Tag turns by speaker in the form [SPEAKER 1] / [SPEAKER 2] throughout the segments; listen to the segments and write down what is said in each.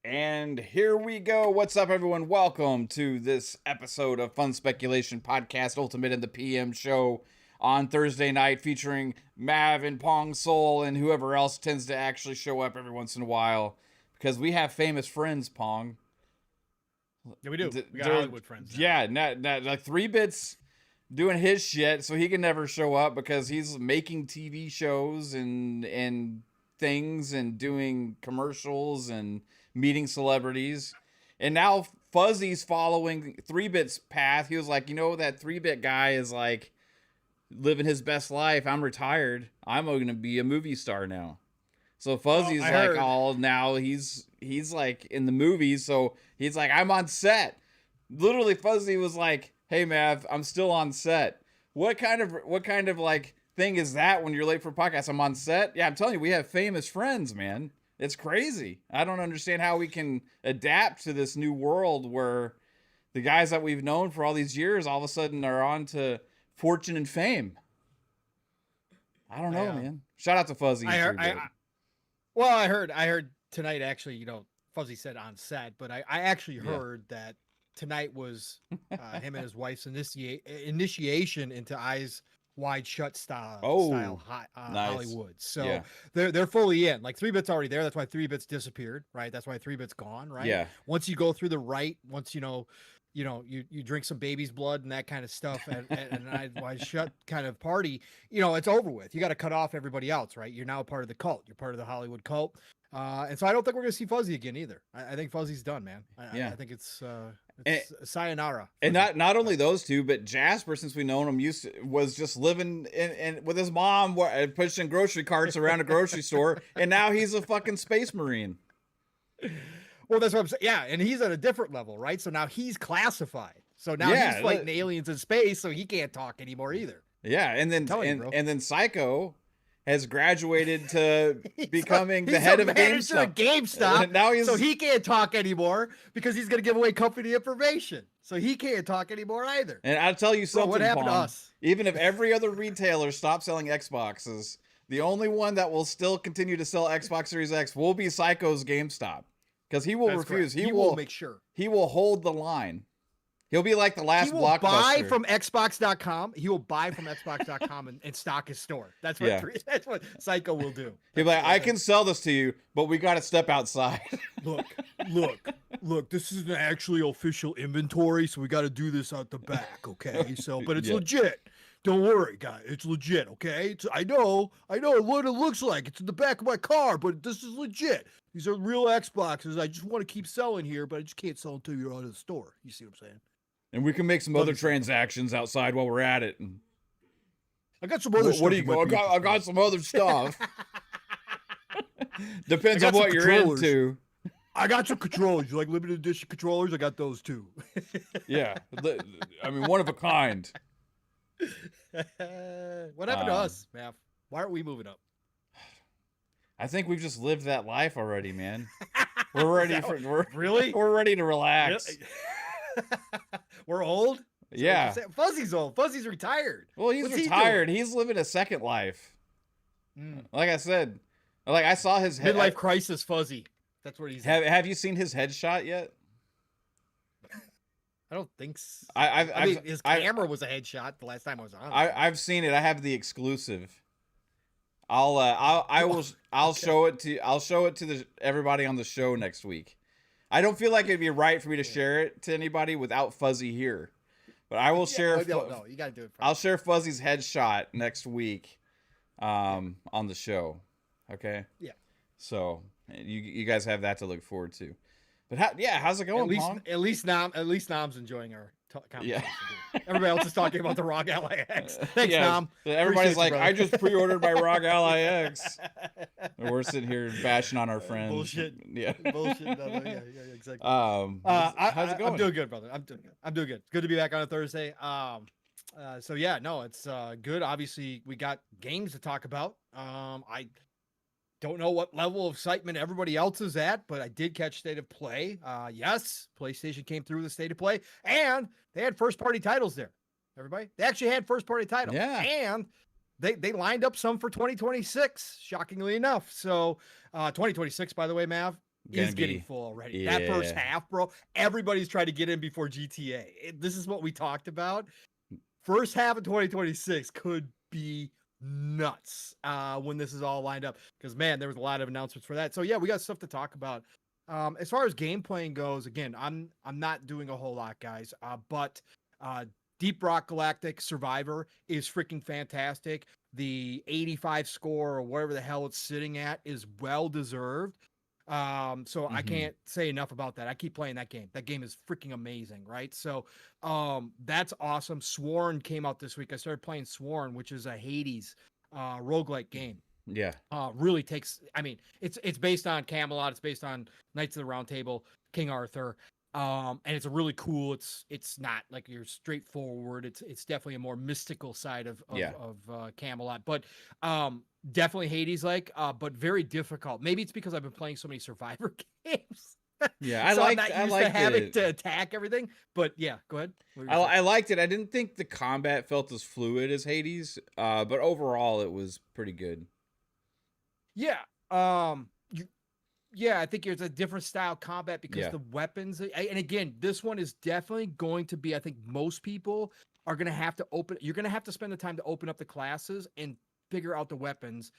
[SPEAKER 1] And here we go. What's up, everyone? Welcome to this episode of Fun Speculation Podcast Ultimate in the PM show on Thursday night, featuring Mav and Pong Soul and whoever else tends to actually show up every once in a while, because we have famous friends, Pong.
[SPEAKER 2] Yeah, we do. We got Hollywood friends now.
[SPEAKER 1] Yeah, like 3-Bits doing his shit, so he can never show up because he's making TV shows and things and doing commercials and meeting celebrities. And now Fuzzy's following 3-Bit's path. He was like, that 3-Bit guy is like living his best life. I'm retired. I'm going to be a movie star now. So Fuzzy's now he's like in the movies. So he's like, I'm on set. Literally, Fuzzy was like, hey, Mav, I'm still on set. What kind of like thing is that when you're late for a podcast? I'm on set. Yeah, I'm telling you, we have famous friends, man. It's crazy. I don't understand how we can adapt to this new world where the guys that we've known for all these years all of a sudden are on to fortune and fame. I don't know, man. Shout out to Fuzzy.
[SPEAKER 2] I heard tonight, actually, Fuzzy said on set, but I actually heard that tonight was him and his wife's initiation into Eyes Wide Shut style
[SPEAKER 1] nice.
[SPEAKER 2] Hollywood. So they're fully in. Like 3-Bit's already there. That's why 3-Bit's disappeared, right? That's why 3-Bit's gone, right?
[SPEAKER 1] Yeah.
[SPEAKER 2] Once you go through the right, once you drink some baby's blood and that kind of stuff at an Eyes Wide Shut kind of party, it's over with. You got to cut off everybody else, right? You're now a part of the cult. You're part of the Hollywood cult. And so I don't think we're going to see Fuzzy again either. I think Fuzzy's done, man. I think it's sayonara.
[SPEAKER 1] And not only those two, but Jasper, since we known him, was just living in with his mom, pushing grocery carts around a grocery store, and now he's a fucking space marine.
[SPEAKER 2] Well, that's what I'm saying. Yeah, and he's at a different level, right? So now he's classified. So now he's fighting aliens in space, so he can't talk anymore either.
[SPEAKER 1] Yeah, and then Psycho has graduated to becoming the head of
[SPEAKER 2] GameStop. Now so he can't talk anymore because he's going to give away company information. So he can't talk anymore either.
[SPEAKER 1] And I'll tell you something,
[SPEAKER 2] what happened to us?
[SPEAKER 1] Even if every other retailer stops selling Xboxes, the only one that will still continue to sell Xbox Series X will be Psycho's GameStop. Because he will refuse.
[SPEAKER 2] He will make sure.
[SPEAKER 1] He will hold the line. He'll be like the last Blockbuster.
[SPEAKER 2] Buy from Xbox.com. He will buy from Xbox.com and stock his store. That's what Psycho will do.
[SPEAKER 1] He'll be like, I can sell this to you, but we got to step outside.
[SPEAKER 2] Look, this isn't actually official inventory, so we got to do this out the back, okay? So, but it's legit. Don't worry, guys. It's legit, okay? I know what it looks like. It's in the back of my car, but this is legit. These are real Xboxes. I just want to keep selling here, but I just can't sell until you're out of the store. You see what I'm saying?
[SPEAKER 1] And we can make some other transactions outside while we're at it.
[SPEAKER 2] I got some other stuff.
[SPEAKER 1] What do you go? I got some other stuff. Depends on what you're into.
[SPEAKER 2] I got some controllers. You like limited edition controllers? I got those too.
[SPEAKER 1] Yeah. I mean, one of a kind.
[SPEAKER 2] What happened to us, Mav? Why aren't we moving up?
[SPEAKER 1] I think we've just lived that life already, man. We're ready
[SPEAKER 2] We're
[SPEAKER 1] ready to relax.
[SPEAKER 2] Really? We're old?
[SPEAKER 1] Yeah.
[SPEAKER 2] Fuzzy's old. Fuzzy's retired.
[SPEAKER 1] Well, he's retired. He's living a second life. Like I said, I saw his
[SPEAKER 2] midlife crisis Fuzzy. That's what he's
[SPEAKER 1] have you seen his headshot yet?
[SPEAKER 2] I don't think so.
[SPEAKER 1] I
[SPEAKER 2] mean, his camera was a headshot the last time I was on.
[SPEAKER 1] I've seen it. I have the exclusive. I'll show it to everybody on the show next week. I don't feel like it'd be right for me to share it to anybody without Fuzzy here, but I will share.
[SPEAKER 2] No, you gotta do it.
[SPEAKER 1] I'll share Fuzzy's headshot next week, on the show. Okay.
[SPEAKER 2] Yeah.
[SPEAKER 1] So you guys have that to look forward to. But how's it going?
[SPEAKER 2] At least Nom's enjoying our conversation. Yeah. Everybody else is talking about the ROG Ally X. Thanks, Nom.
[SPEAKER 1] Everybody's like, I just pre-ordered my ROG Ally X. And we're sitting here bashing on our friends.
[SPEAKER 2] Bullshit.
[SPEAKER 1] Yeah.
[SPEAKER 2] Bullshit. Yeah, exactly.
[SPEAKER 1] How's it going?
[SPEAKER 2] I'm doing good, brother. I'm doing good. It's good to be back on a Thursday. So yeah, no, it's good. Obviously, we got games to talk about. I don't know what level of excitement everybody else is at, but I did catch State of Play. Yes, PlayStation came through the State of Play, and they had first-party titles there. Everybody, they actually had first-party titles, and they lined up some for 2026. Shockingly enough, so 2026, by the way, Mav, is getting full already. Yeah. That first half, bro, everybody's trying to get in before GTA. This is what we talked about. First half of 2026 could be nuts when this is all lined up, because man, there was a lot of announcements for that. So yeah, we got stuff to talk about. As far as game playing goes, again, I'm not doing a whole lot, guys, but Deep Rock Galactic Survivor is freaking fantastic. The 85 score or whatever the hell it's sitting at is well deserved. So I
[SPEAKER 1] Mm-hmm.
[SPEAKER 2] can't say enough about that. I keep playing that game. That game is freaking amazing, right? So that's awesome. Sworn came out this week. I started playing Sworn, which is a Hades roguelike game.
[SPEAKER 1] Yeah.
[SPEAKER 2] Really takes, I mean, it's based on Camelot, it's based on Knights of the Round Table, King Arthur. And it's a really cool, it's not like you're straightforward. It's definitely a more mystical side
[SPEAKER 1] Yeah.
[SPEAKER 2] of Camelot, but definitely Hades like, but very difficult. Maybe it's because I've been playing so many Survivor games.
[SPEAKER 1] Yeah.
[SPEAKER 2] So I'm not
[SPEAKER 1] I
[SPEAKER 2] used to
[SPEAKER 1] liked
[SPEAKER 2] having
[SPEAKER 1] it.
[SPEAKER 2] to attack everything. But yeah, go ahead. What were you saying?
[SPEAKER 1] I liked it. I didn't think the combat felt as fluid as Hades, but overall it was pretty good.
[SPEAKER 2] Yeah. You, yeah, I think it's a different style combat because
[SPEAKER 1] Yeah.
[SPEAKER 2] the weapons, and again, this one is definitely going to be, I think most people are going to have to you're going to have to spend the time to open up the classes and figure out the weapons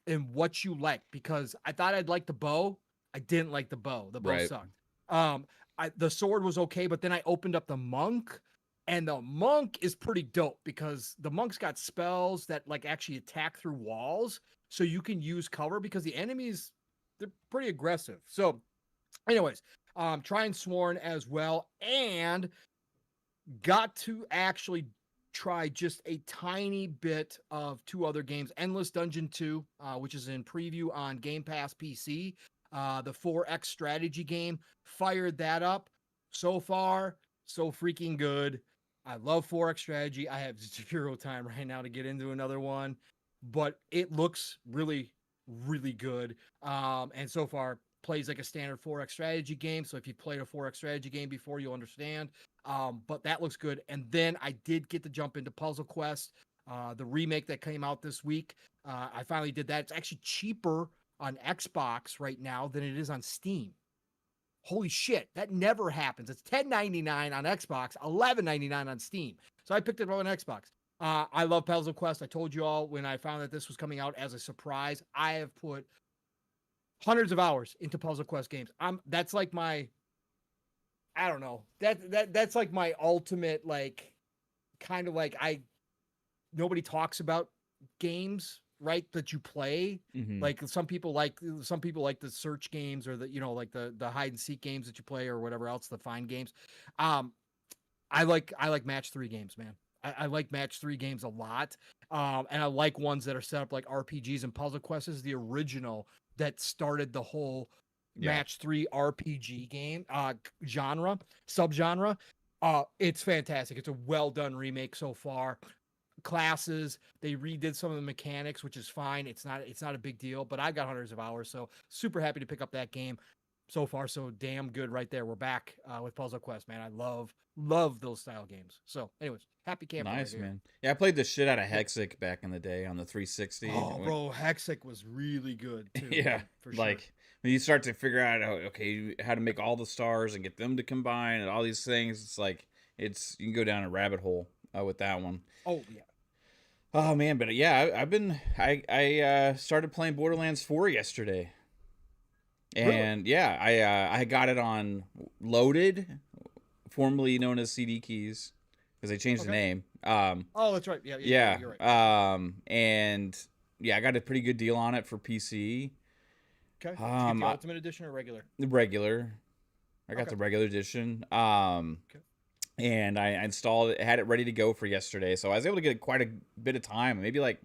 [SPEAKER 2] and what you like, because I thought I'd like the bow. I didn't like the bow. The bow
[SPEAKER 1] Right.
[SPEAKER 2] sucked. The sword was okay, but then I opened up the monk, and the monk is pretty dope because the monk's got spells that like actually attack through walls, so you can use cover because the enemies, they're pretty aggressive. So, anyways, trying Sworn as well, and got to actually try just a tiny bit of two other games. Endless Dungeon 2, which is in preview on Game Pass PC. The 4X strategy game. Fired that up. So far, so freaking good. I love 4X strategy. I have zero time right now to get into another one, but it looks really, really good. And so far, plays like a standard 4X strategy game. So if you played a 4X strategy game before, you'll understand. But that looks good. And then I did get to jump into Puzzle Quest, the remake that came out this week. I finally did that. It's actually cheaper on Xbox right now than it is on Steam. Holy shit, that never happens. It's $10.99 on Xbox, $11.99 on Steam. So I picked it up on Xbox. I love Puzzle Quest. I told you all when I found that this was coming out as a surprise. I have put hundreds of hours into Puzzle Quest games. That's like my, I don't know. That's like my ultimate, like, kind of like, nobody talks about games, right, that you play.
[SPEAKER 1] Mm-hmm.
[SPEAKER 2] Like some people like the search games, or the, like the hide and seek games that you play, or whatever else, the find games. I like match 3 games, man. I like match 3 games a lot. And I like ones that are set up like RPGs, and Puzzle Quest is the original that started the whole
[SPEAKER 1] Yeah.
[SPEAKER 2] match 3 RPG game subgenre. It's fantastic. It's a well done remake so far. Classes, they redid some of the mechanics, which is fine. It's not a big deal, but I've got hundreds of hours, so super happy to pick up that game. So far, so damn good right there. We're back with Puzzle Quest, man. I love those style games. So anyways, happy camper right
[SPEAKER 1] Nice,
[SPEAKER 2] here.
[SPEAKER 1] man. Yeah, I played the shit out of
[SPEAKER 2] Yeah.
[SPEAKER 1] Hexic back in the day on the 360.
[SPEAKER 2] Oh, bro, Hexic was really good too.
[SPEAKER 1] Yeah,
[SPEAKER 2] Man, for sure.
[SPEAKER 1] like when you start to figure out, okay, how to make all the stars and get them to combine and all these things, it's like you can go down a rabbit hole with that one.
[SPEAKER 2] Oh yeah.
[SPEAKER 1] Oh man, but yeah, I started playing Borderlands 4 yesterday,
[SPEAKER 2] Really?
[SPEAKER 1] and yeah, I got it on loaded, formerly known as CD keys, because they changed the
[SPEAKER 2] Okay.
[SPEAKER 1] name.
[SPEAKER 2] Oh, that's right. Yeah,
[SPEAKER 1] Yeah.
[SPEAKER 2] you're right.
[SPEAKER 1] And yeah, I got a pretty good deal on it for PC.
[SPEAKER 2] Okay. Did you get the Ultimate Edition or regular?
[SPEAKER 1] The regular. I got
[SPEAKER 2] Okay.
[SPEAKER 1] the regular edition.
[SPEAKER 2] Okay.
[SPEAKER 1] And I installed it, had it ready to go for yesterday. So I was able to get quite a bit of time, maybe like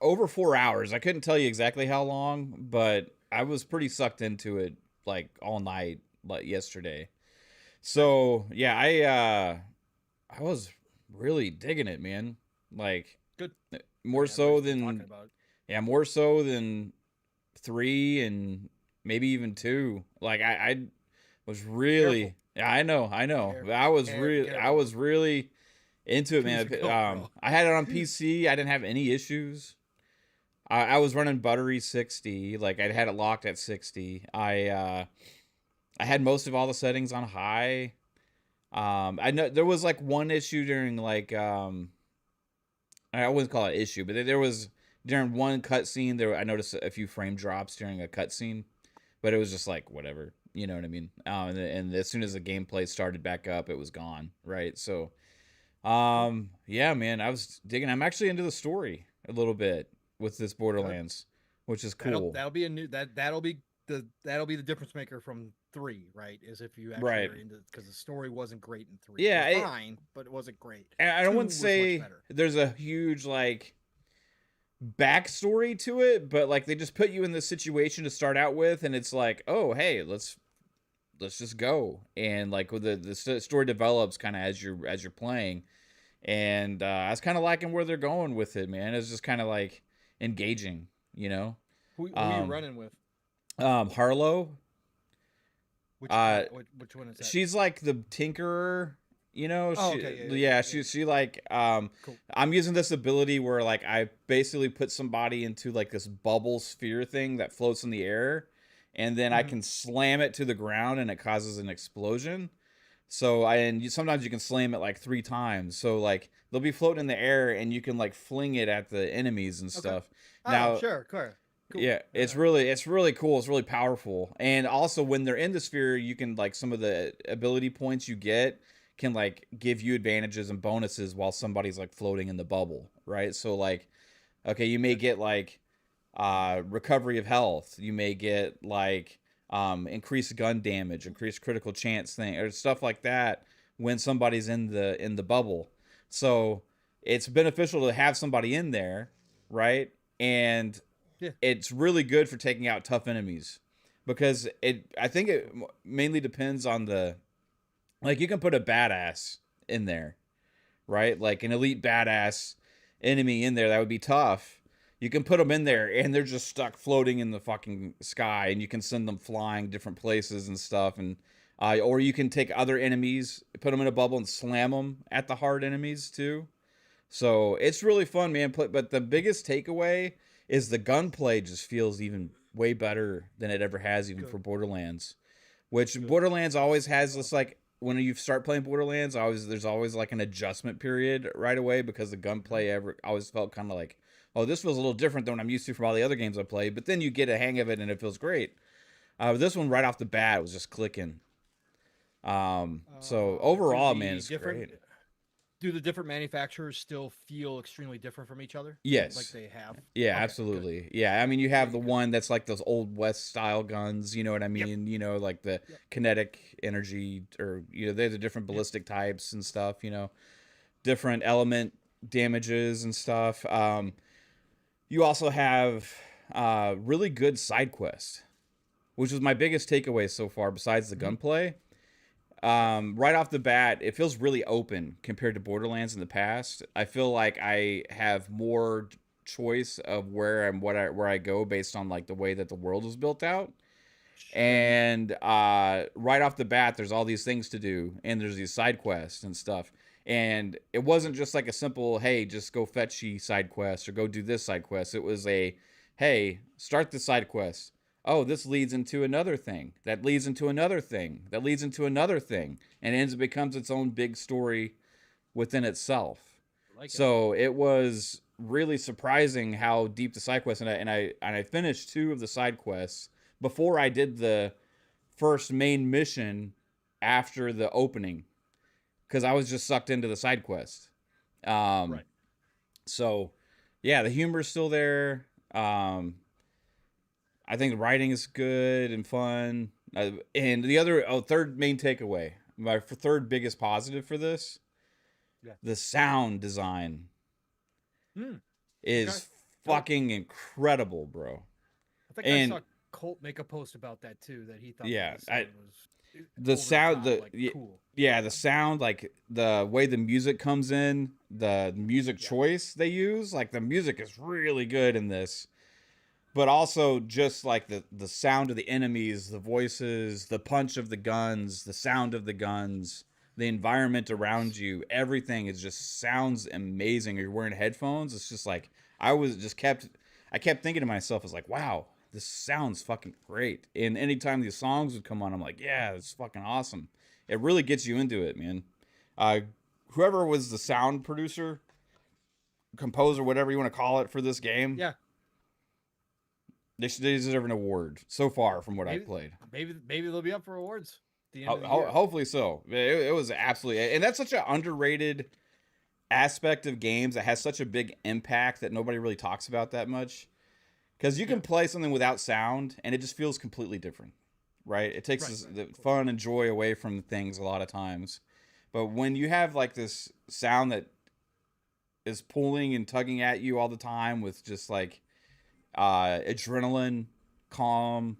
[SPEAKER 1] over 4 hours. I couldn't tell you exactly how long, but I was pretty sucked into it like all night like yesterday. So, yeah, I was really digging it, man. Like
[SPEAKER 2] Good.
[SPEAKER 1] more
[SPEAKER 2] Yeah,
[SPEAKER 1] so
[SPEAKER 2] everybody's been talking
[SPEAKER 1] than
[SPEAKER 2] about it.
[SPEAKER 1] yeah, more so than 3 and maybe even 2. Like I was really,
[SPEAKER 2] Careful.
[SPEAKER 1] yeah, I know.
[SPEAKER 2] Careful.
[SPEAKER 1] But I
[SPEAKER 2] Careful.
[SPEAKER 1] was really into it, man.
[SPEAKER 2] Two's a go, bro.
[SPEAKER 1] I had it on PC. I didn't have any issues. I was running buttery 60. Like I had it locked at 60. I had most of all the settings on high. I know there was like one issue during like I wouldn't call it issue, but there was during one cutscene there I noticed a few frame drops during a cutscene, but it was just like whatever, you know what I mean? And as soon as the gameplay started back up, it was gone, right? So,
[SPEAKER 2] Cool.
[SPEAKER 1] yeah, man, I was digging. I'm actually into the story a little bit with this
[SPEAKER 2] Okay.
[SPEAKER 1] Borderlands. which is
[SPEAKER 2] That'll
[SPEAKER 1] cool.
[SPEAKER 2] that'll be a new that'll be the difference maker from 3, right? Is if you actually
[SPEAKER 1] Right.
[SPEAKER 2] are into, because the story wasn't great in 3.
[SPEAKER 1] Yeah,
[SPEAKER 2] It was fine, but it wasn't great.
[SPEAKER 1] I
[SPEAKER 2] 2
[SPEAKER 1] wouldn't
[SPEAKER 2] was much
[SPEAKER 1] say
[SPEAKER 2] better.
[SPEAKER 1] there's a huge like backstory to it, but like they just put you in this situation to start out with, and it's like, oh hey, let's just go, and like with the story develops kind of as you're playing, and I was kind of liking where they're going with it, man. It's just kind of like engaging, you know.
[SPEAKER 2] Who are you running with?
[SPEAKER 1] Harlow.
[SPEAKER 2] Which one is that?
[SPEAKER 1] She's like the tinkerer, you know.
[SPEAKER 2] Oh,
[SPEAKER 1] she,
[SPEAKER 2] okay,
[SPEAKER 1] yeah. She like
[SPEAKER 2] cool.
[SPEAKER 1] I'm using this ability where like I basically put somebody into like this bubble sphere thing that floats in the air, and then I can slam it to the ground and it causes an explosion. So sometimes you can slam it like 3 times. So like they'll be floating in the air and you can like fling it at the enemies and stuff.
[SPEAKER 2] Oh,
[SPEAKER 1] Now,
[SPEAKER 2] sure. Cool.
[SPEAKER 1] yeah, it's really cool. It's really powerful. And also when they're in the sphere, you can like some of the ability points you get can like give you advantages and bonuses while somebody's like floating in the bubble, right? So like, okay, you may get like recovery of health. You may get like increased gun damage, increased critical chance thing, or stuff like that when somebody's in the bubble. So it's beneficial to have somebody in there, right? And it's really good for taking out tough enemies, because I think it mainly depends on like you can put a badass in there, right? Like an elite badass enemy in there that would be tough. You can put them in there and they're just stuck floating in the fucking sky, and you can send them flying different places and stuff. And or you can take other enemies, put them in a bubble and slam them at the hard enemies too. So it's really fun, man. But the biggest takeaway is the gunplay just feels even way better than it ever has, even for Borderlands. Which Borderlands always has this, like, when you start playing Borderlands, there's always like an adjustment period right away, because the gunplay always felt kind of like, oh, this feels a little different than what I'm used to from all the other games I played. But then you get a hang of it and it feels great. This one right off the bat was just clicking. So overall, man, it's great.
[SPEAKER 2] Do the different manufacturers still feel extremely different from each other?
[SPEAKER 1] Yes.
[SPEAKER 2] Like they have?
[SPEAKER 1] Yeah, okay, absolutely. Good. Yeah, I mean, you have the one that's like those old West style guns, you know what I mean? Yep. You know, like the kinetic energy, or, you know, they're the different ballistic types and stuff, you know, different element damages and stuff. You also have really good side quests, which was my biggest takeaway so far, besides the gunplay. Right off the bat, it feels really open compared to Borderlands in the past. I feel like I have more choice of where I go based on like the way that the world is built out. And right off the bat, there's all these things to do, and there's these side quests and stuff. And it wasn't just like a simple, hey, just go fetch ye side quest or go do this side quest. It was a, hey, start the side quest. Oh, this leads into another thing. That leads into another thing. That leads into another thing. And it becomes its own big story within itself. So it was really surprising how deep the side quests, and I finished 2 of the side quests before I did the first main mission after the opening, because I was just sucked into the side quest. Right. So, yeah, the humor's still there. I think the writing is good and fun. And the third main takeaway, my third biggest positive for this, the sound design is fucking incredible, bro.
[SPEAKER 2] I think I saw Colt make a post about that too, that he thought the sound was cool.
[SPEAKER 1] Yeah, the sound, like the way the music comes in, the music choice they use, like the music is really good in this. But also just like the sound of the enemies, the voices, the punch of the guns, the sound of the guns, the environment around you, everything is just sounds amazing. You're wearing headphones. It's just like, I kept thinking to myself, it's like, wow, this sounds fucking great. And anytime these songs would come on, I'm like, yeah, it's fucking awesome. It really gets you into it, man. Whoever was the sound producer, composer, whatever you want to call it for this game.
[SPEAKER 2] Yeah.
[SPEAKER 1] They deserve an award so far from what I've played.
[SPEAKER 2] Maybe they'll be up for awards.
[SPEAKER 1] Hopefully so. It was absolutely, and that's such an underrated aspect of games that has such a big impact that nobody really talks about that much. Because you can play something without sound, and it just feels completely different, right? It takes the fun and joy away from things a lot of times. But when you have like this sound that is pulling and tugging at you all the time with just like adrenaline, calm,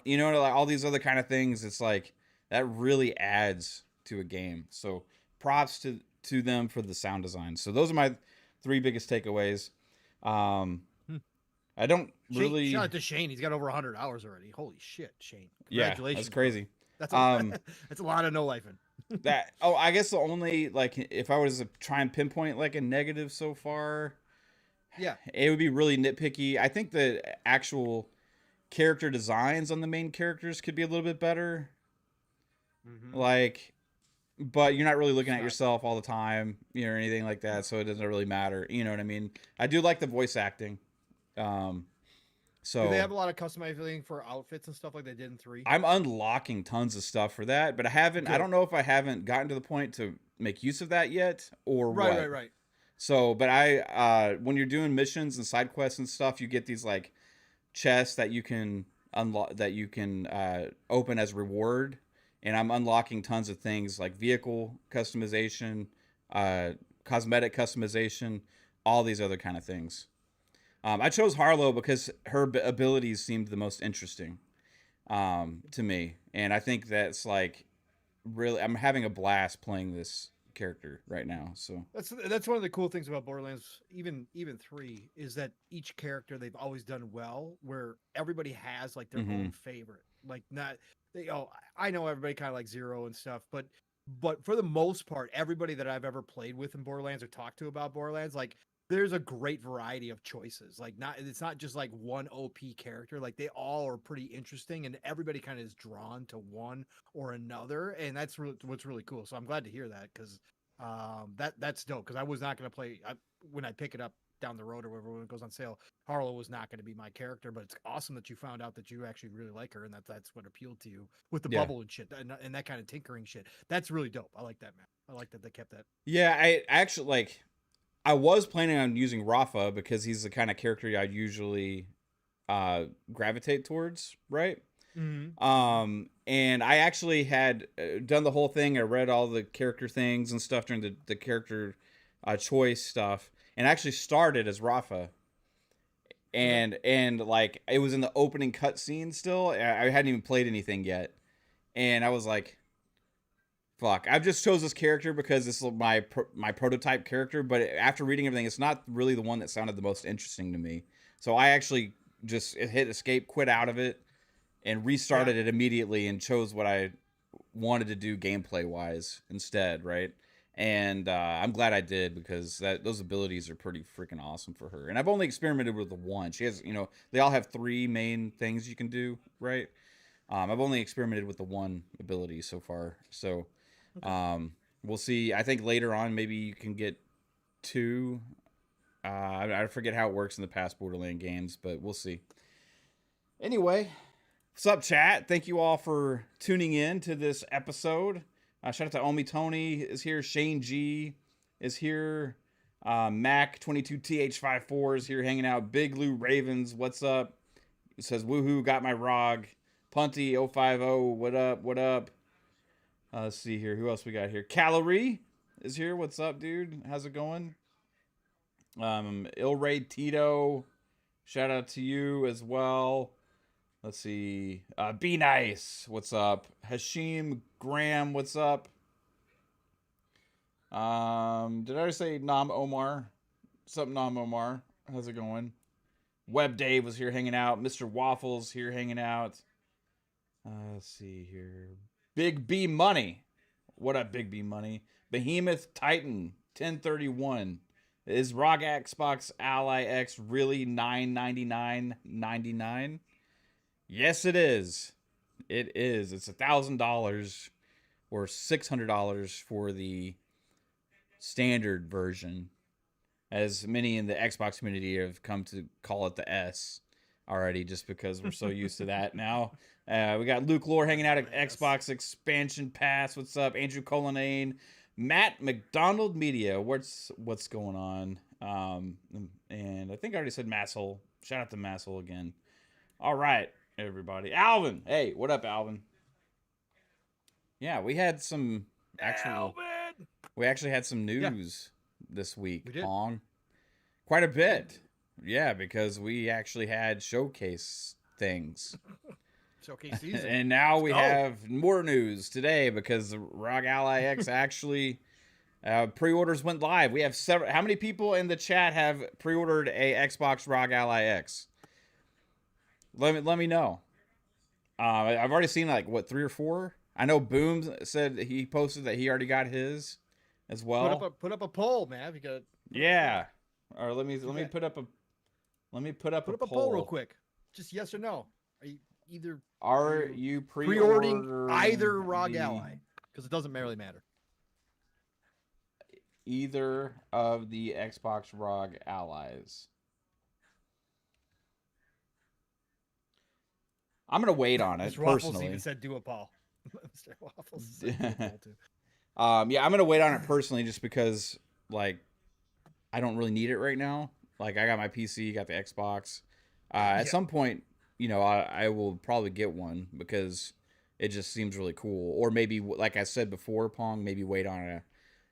[SPEAKER 1] you know, like all these other kind of things, it's like that really adds to a game. So props to them for the sound design. So those are my three biggest takeaways. I don't really
[SPEAKER 2] shout out to Shane. He's got over 100 hours already. Holy shit, Shane!
[SPEAKER 1] Congratulations, that's crazy.
[SPEAKER 2] That's that's a lot of no lifing.
[SPEAKER 1] I guess the only, like, if I was to try and pinpoint like a negative so far, it would be really nitpicky. I think the actual character designs on the main characters could be a little bit better. Like, but you're not really looking at yourself all the time, you know, or anything like that, so it doesn't really matter. You know what I mean? I do like the voice acting. So
[SPEAKER 2] do they have a lot of customizing for outfits and stuff like they did in 3?
[SPEAKER 1] I'm unlocking tons of stuff for that, but I haven't. Good. I don't know if I haven't gotten to the point to make use of that yet, or what.
[SPEAKER 2] Right.
[SPEAKER 1] So, but I, when you're doing missions and side quests and stuff, you get these like chests that you can unlock, that you can open as reward, and I'm unlocking tons of things like vehicle customization, cosmetic customization, all these other kind of things. I chose Harlow because her abilities seemed the most interesting to me, and I think that's like really, I'm having a blast playing this character right now. So
[SPEAKER 2] that's one of the cool things about Borderlands, even 3, is that each character they've always done well, where everybody has like their own favorite. Like not they I know everybody kind of like Zero and stuff, but for the most part, everybody that I've ever played with in Borderlands or talked to about Borderlands, like there's a great variety of choices. Like it's not just like one OP character. Like they all are pretty interesting, and everybody kind of is drawn to one or another, and that's what's really cool. So I'm glad to hear that, because that's dope. Because I was not going to play when I pick it up down the road or whatever when it goes on sale. Harlow was not going to be my character, but it's awesome that you found out that you actually really like her, and that's what appealed to you with the bubble and shit, and that kind of tinkering shit. That's really dope. I like that, man. I like that they kept that.
[SPEAKER 1] Yeah, I actually like. I was planning on using Rafa because he's the kind of character I usually gravitate towards, right? And I actually had done the whole thing. I read all the character things and stuff during the character choice stuff, and actually started as Rafa. And like it was in the opening cutscene still. I hadn't even played anything yet, and I was like, fuck, I've just chose this character because this is my prototype character, but after reading everything, it's not really the one that sounded the most interesting to me. So I actually just hit escape, quit out of it, and restarted it immediately and chose what I wanted to do gameplay-wise instead, right? And I'm glad I did, because those abilities are pretty freaking awesome for her. And I've only experimented with the one. She has, you know, they all have 3 main things you can do, right? I've only experimented with the one ability so far, so... we'll see. I think later on maybe you can get 2. I forget how it works in the past Borderlands games, but we'll see. Anyway, what's up, chat? Thank you all for tuning in to this episode. Shout out to Omi Tony is here. Shane G is here. Mac22TH54 is here hanging out. Big Lou Ravens, what's up? It says, woohoo, got my ROG. Punty050, what up, what up? Let's see here. Who else we got here? Calorie is here. What's up, dude? How's it going? Ilray Tito. Shout out to you as well. Let's see. Be Nice. What's up? Hashim Graham. What's up? Did I already say Nam Omar? What's up, Nam Omar? How's it going? Web Dave was here hanging out. Mr. Waffles here hanging out. Let's see here. Big B Money. What up, Big B Money? Behemoth Titan 1031. Is ROG Xbox Ally X really $999.99? Yes, it is. It is. It's $1,000 or $600 for the standard version, as many in the Xbox community have come to call it the S already, just because we're so used to that now. We got Luke Lore hanging out at Xbox Expansion Pass. What's up? Andrew Colonane. Matt McDonald Media. What's going on? And I think I already said Masshole Shout out to Masshole again. All right, everybody. Alvin. Hey, what up, Alvin? Yeah, we had some actual.
[SPEAKER 2] Alvin!
[SPEAKER 1] We actually had some news this week,
[SPEAKER 2] We did.
[SPEAKER 1] Pong. Quite a bit. Yeah, because we actually had showcase things.
[SPEAKER 2] Showcase season.
[SPEAKER 1] And now we have more news today because ROG Ally X actually pre-orders went live. We have several. How many people in the chat have pre-ordered a Xbox ROG Ally X? Let me know. I've already seen like what 3 or 4. I know Boom said he posted that he already got his as well.
[SPEAKER 2] Put up a poll, man. You got.
[SPEAKER 1] Yeah. Or let me put up a
[SPEAKER 2] poll real quick. Just yes or no.
[SPEAKER 1] Are you
[SPEAKER 2] pre-ordering either ROG Ally? Because it doesn't really matter.
[SPEAKER 1] Either of the Xbox ROG Allies. I'm gonna wait on it.
[SPEAKER 2] Mr. Waffles
[SPEAKER 1] personally.
[SPEAKER 2] even said do a poll. Mr. Waffles said do a poll too.
[SPEAKER 1] Yeah, I'm gonna wait on it personally, just because like I don't really need it right now. Like I got my PC, got the Xbox. At some point, you know, I will probably get one because it just seems really cool. Or maybe, like I said before, Pong, maybe wait on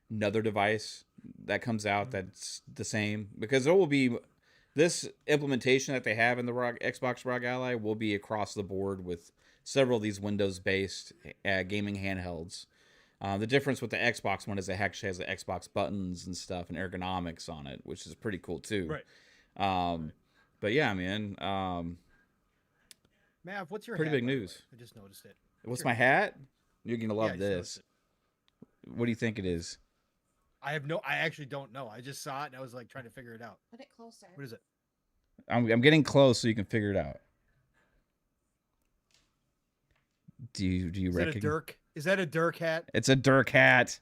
[SPEAKER 1] another device that comes out that's the same, because there will be this implementation that they have in the Xbox ROG Ally will be across the board with several of these Windows-based gaming handhelds. The difference with the Xbox one is it actually has the Xbox buttons and stuff and ergonomics on it, which is pretty cool too.
[SPEAKER 2] Right.
[SPEAKER 1] But yeah, man.
[SPEAKER 2] Mav, what's your
[SPEAKER 1] pretty
[SPEAKER 2] hat,
[SPEAKER 1] big news?
[SPEAKER 2] I just noticed it.
[SPEAKER 1] What's my hat? You're gonna love this. What do you think it is?
[SPEAKER 2] I actually don't know. I just saw it and I was like trying to figure it out.
[SPEAKER 3] Put it closer.
[SPEAKER 2] What is it?
[SPEAKER 1] I'm getting close so you can figure it out. Do you recognize?
[SPEAKER 2] Is that a Dirk? Is that a Dirk hat?
[SPEAKER 1] It's a Dirk hat.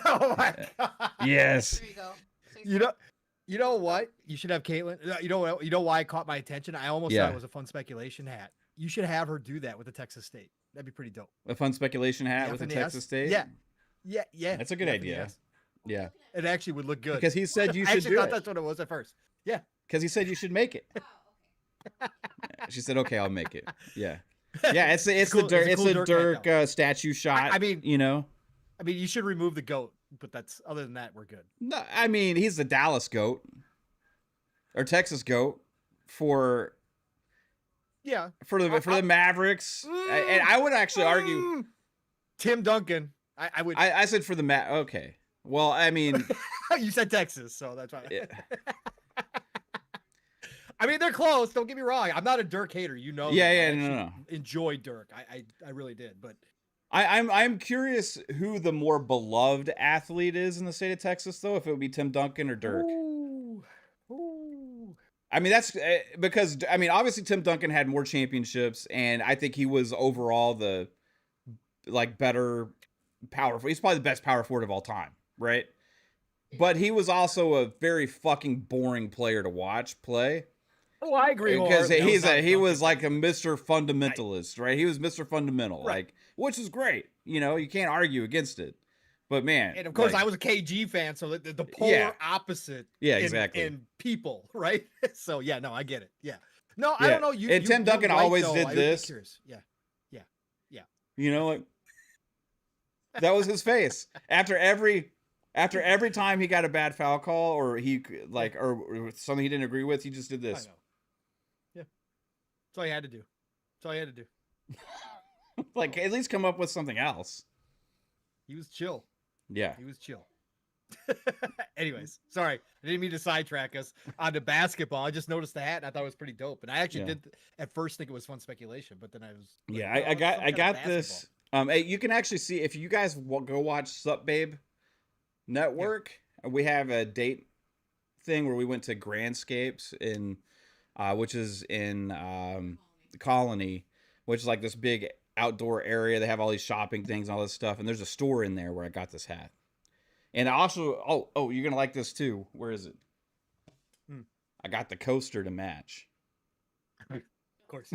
[SPEAKER 2] Oh my god!
[SPEAKER 1] Yes.
[SPEAKER 3] There you go.
[SPEAKER 2] You know what? You should have Caitlin. You know why it caught my attention? I almost thought it was a fun speculation hat. You should have her do that with the Texas State. That'd be pretty dope.
[SPEAKER 1] A fun speculation hat with the Texas State.
[SPEAKER 2] Yeah.
[SPEAKER 1] That's a good idea. Yeah.
[SPEAKER 2] It actually would look good.
[SPEAKER 1] Because he said you should
[SPEAKER 2] I actually
[SPEAKER 1] do
[SPEAKER 2] thought
[SPEAKER 1] it.
[SPEAKER 2] that's what it was at first. Yeah.
[SPEAKER 1] Because he said you should make it.
[SPEAKER 3] Oh,
[SPEAKER 1] She said, "Okay, I'll make it." Yeah. Yeah, it's
[SPEAKER 2] cool-
[SPEAKER 1] the Dirk,
[SPEAKER 2] it's a cool Dirk hat,
[SPEAKER 1] statue shot.
[SPEAKER 2] I mean,
[SPEAKER 1] you know.
[SPEAKER 2] I mean, you should remove the goat, but that's other than that, we're good.
[SPEAKER 1] No, I mean he's the Dallas goat or Texas goat for the Mavericks, and I would actually argue
[SPEAKER 2] Tim Duncan. I would.
[SPEAKER 1] I said for the Okay, well, I mean,
[SPEAKER 2] you said Texas, so that's fine.
[SPEAKER 1] Yeah.
[SPEAKER 2] I mean, they're close. Don't get me wrong. I'm not a Dirk hater. You know.
[SPEAKER 1] Yeah,
[SPEAKER 2] that.
[SPEAKER 1] no.
[SPEAKER 2] Enjoy Dirk. I really did, but
[SPEAKER 1] I'm curious who the more beloved athlete is in the state of Texas, though. If it would be Tim Duncan or Dirk.
[SPEAKER 2] Ooh.
[SPEAKER 1] I mean, that's because obviously Tim Duncan had more championships, and I think he was overall the better power. He's probably the best power forward of all time, right? But he was also a very fucking boring player to watch play.
[SPEAKER 2] Oh, I agree.
[SPEAKER 1] Because he was like a Mr. Fundamentalist, right? He was Mr. Fundamental, which is great. You know, you can't argue against it. But man,
[SPEAKER 2] and of course, I was a KG fan, so the polar opposite.
[SPEAKER 1] Yeah, exactly.
[SPEAKER 2] In people, right? So yeah, no, I get it. Yeah, no, I don't know.
[SPEAKER 1] Tim Duncan always did this.
[SPEAKER 2] Yeah.
[SPEAKER 1] You know, like that was his face after every time he got a bad foul call or or something he didn't agree with, he just did this.
[SPEAKER 2] I know. Yeah, that's all you had to do. That's all you had to do.
[SPEAKER 1] Like at least come up with something else.
[SPEAKER 2] He was chill.
[SPEAKER 1] Yeah,
[SPEAKER 2] he was chill. Anyways, sorry, I didn't mean to sidetrack us onto basketball. I just noticed the hat and I thought it was pretty dope. And I actually did at first think it was fun speculation, but then I was like,
[SPEAKER 1] I got this. You can actually see if you guys go watch Sup Babe Network. We have a date thing where we went to Grandscapes in, which is in the Colony, which is like this big outdoor area. They have all these shopping things and all this stuff, and there's a store in there where I got this hat. And I also you're gonna like this too. Where is it? I got the coaster to match.
[SPEAKER 2] Of course.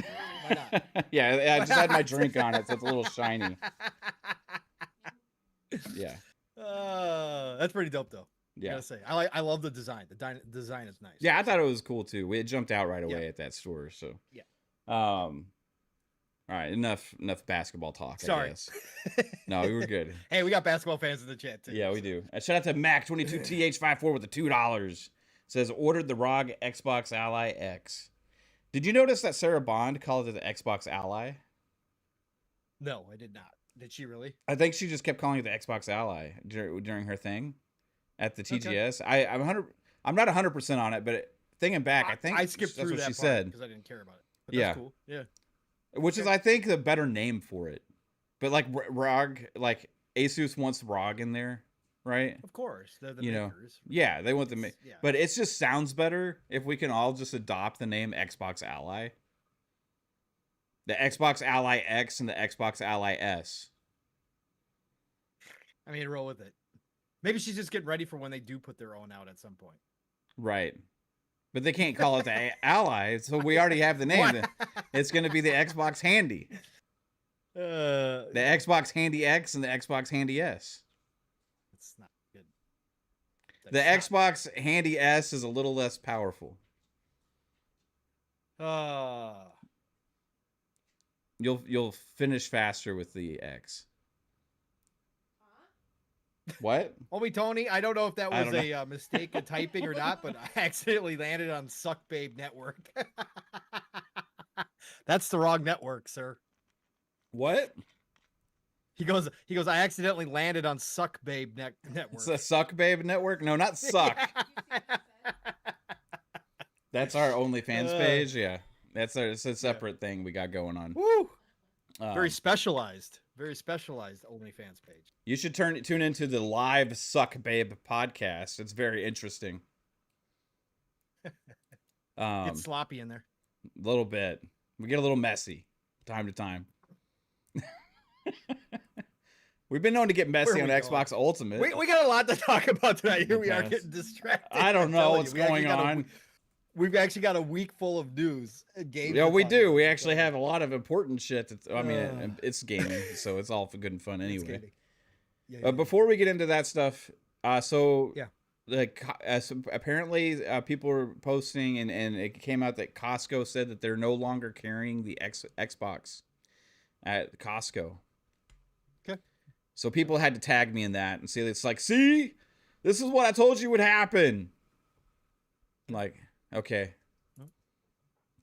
[SPEAKER 2] Why not?
[SPEAKER 1] Yeah, I just had my drink on it, so it's a little shiny. Yeah.
[SPEAKER 2] That's pretty dope though.
[SPEAKER 1] Yeah.
[SPEAKER 2] I gotta say, I love the design. Design is nice.
[SPEAKER 1] Yeah, I thought it was cool too. It jumped out right away
[SPEAKER 2] Yeah.
[SPEAKER 1] at that store. So
[SPEAKER 2] Yeah.
[SPEAKER 1] All right, enough basketball talk,
[SPEAKER 2] Sorry.
[SPEAKER 1] I guess. No, we were good.
[SPEAKER 2] Hey, we got basketball fans in the chat too.
[SPEAKER 1] Yeah, we do. Shout out to Mac22TH54 with the $2. Says ordered the ROG Xbox Ally X. Did you notice that Sarah Bond called it the Xbox Ally?
[SPEAKER 2] No, I did not. Did she really?
[SPEAKER 1] I think she just kept calling it the Xbox Ally during her thing at the TGS. Okay. I'm not 100% on it, but thinking back, I think
[SPEAKER 2] I skipped through
[SPEAKER 1] that's what
[SPEAKER 2] that
[SPEAKER 1] she said
[SPEAKER 2] because I didn't care about it. But
[SPEAKER 1] yeah,
[SPEAKER 2] that's cool. Yeah,
[SPEAKER 1] which is I think the better name for it. But like ROG, like Asus wants ROG in there, right?
[SPEAKER 2] Of course, they're the
[SPEAKER 1] you
[SPEAKER 2] makers.
[SPEAKER 1] Know, yeah, they want the yeah. But it just sounds better if we can all just adopt the name Xbox Ally. The Xbox Ally X and the Xbox Ally S.
[SPEAKER 2] I mean, roll with it. Maybe she's just getting ready for when they do put their own out at some point.
[SPEAKER 1] Right. But they can't call it the Ally, so we already have the name. It's going to be the Xbox Handy. The Xbox Handy X and the Xbox Handy S.
[SPEAKER 2] That's not good.
[SPEAKER 1] The Xbox Handy S is a little less powerful. You'll finish faster with the X. What?
[SPEAKER 2] Homie Tony, I don't know if that was a mistake of typing or not, but I accidentally landed on Suck Babe Network. That's the wrong network, sir.
[SPEAKER 1] What?
[SPEAKER 2] He goes, I accidentally landed on Suck Babe Network.
[SPEAKER 1] It's a Suck Babe Network? No, not Suck. That's our OnlyFans page. Yeah. It's a separate thing we got going on.
[SPEAKER 2] Woo! Very specialized OnlyFans page.
[SPEAKER 1] You should tune into the live Suck Babe podcast. It's very interesting.
[SPEAKER 2] It's sloppy in there.
[SPEAKER 1] A little bit. We get a little messy time to time. We've been known to get messy on Xbox Ultimate.
[SPEAKER 2] We got a lot to talk about tonight. Here we are getting distracted.
[SPEAKER 1] I don't know what's going on.
[SPEAKER 2] We've actually got a week full of news. Games.
[SPEAKER 1] Yeah, we do. We actually have a lot of important shit. I mean, it's gaming, so it's all for good and fun anyway. But before we get into that stuff, apparently people were posting, and it came out that Costco said that they're no longer carrying the Xbox at Costco.
[SPEAKER 2] Okay.
[SPEAKER 1] So people had to tag me in that and say, it's like, see, this is what I told you would happen. I'm like, okay,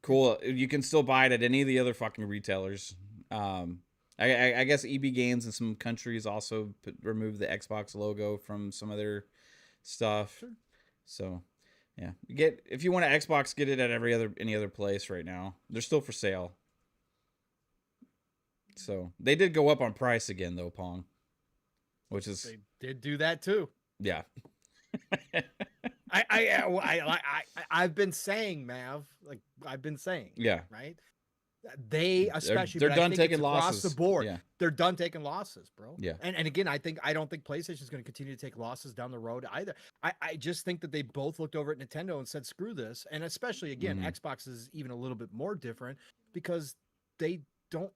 [SPEAKER 1] cool. You can still buy it at any of the other fucking retailers. I guess EB Games in some countries also removed the Xbox logo from some of their stuff. Sure. So, yeah, if you want an Xbox, get it at any other place right now. They're still for sale. So they did go up on price again though, Pong. Which is
[SPEAKER 2] they did do that too.
[SPEAKER 1] Yeah.
[SPEAKER 2] I've been saying, Mav, like I've been saying,
[SPEAKER 1] yeah,
[SPEAKER 2] right. They especially
[SPEAKER 1] they're done taking losses
[SPEAKER 2] across the board.
[SPEAKER 1] Yeah.
[SPEAKER 2] They're done taking losses, bro.
[SPEAKER 1] Yeah.
[SPEAKER 2] And again, I don't think PlayStation is going to continue to take losses down the road either. I just think that they both looked over at Nintendo and said, screw this. And especially again, Xbox is even a little bit more different because they don't,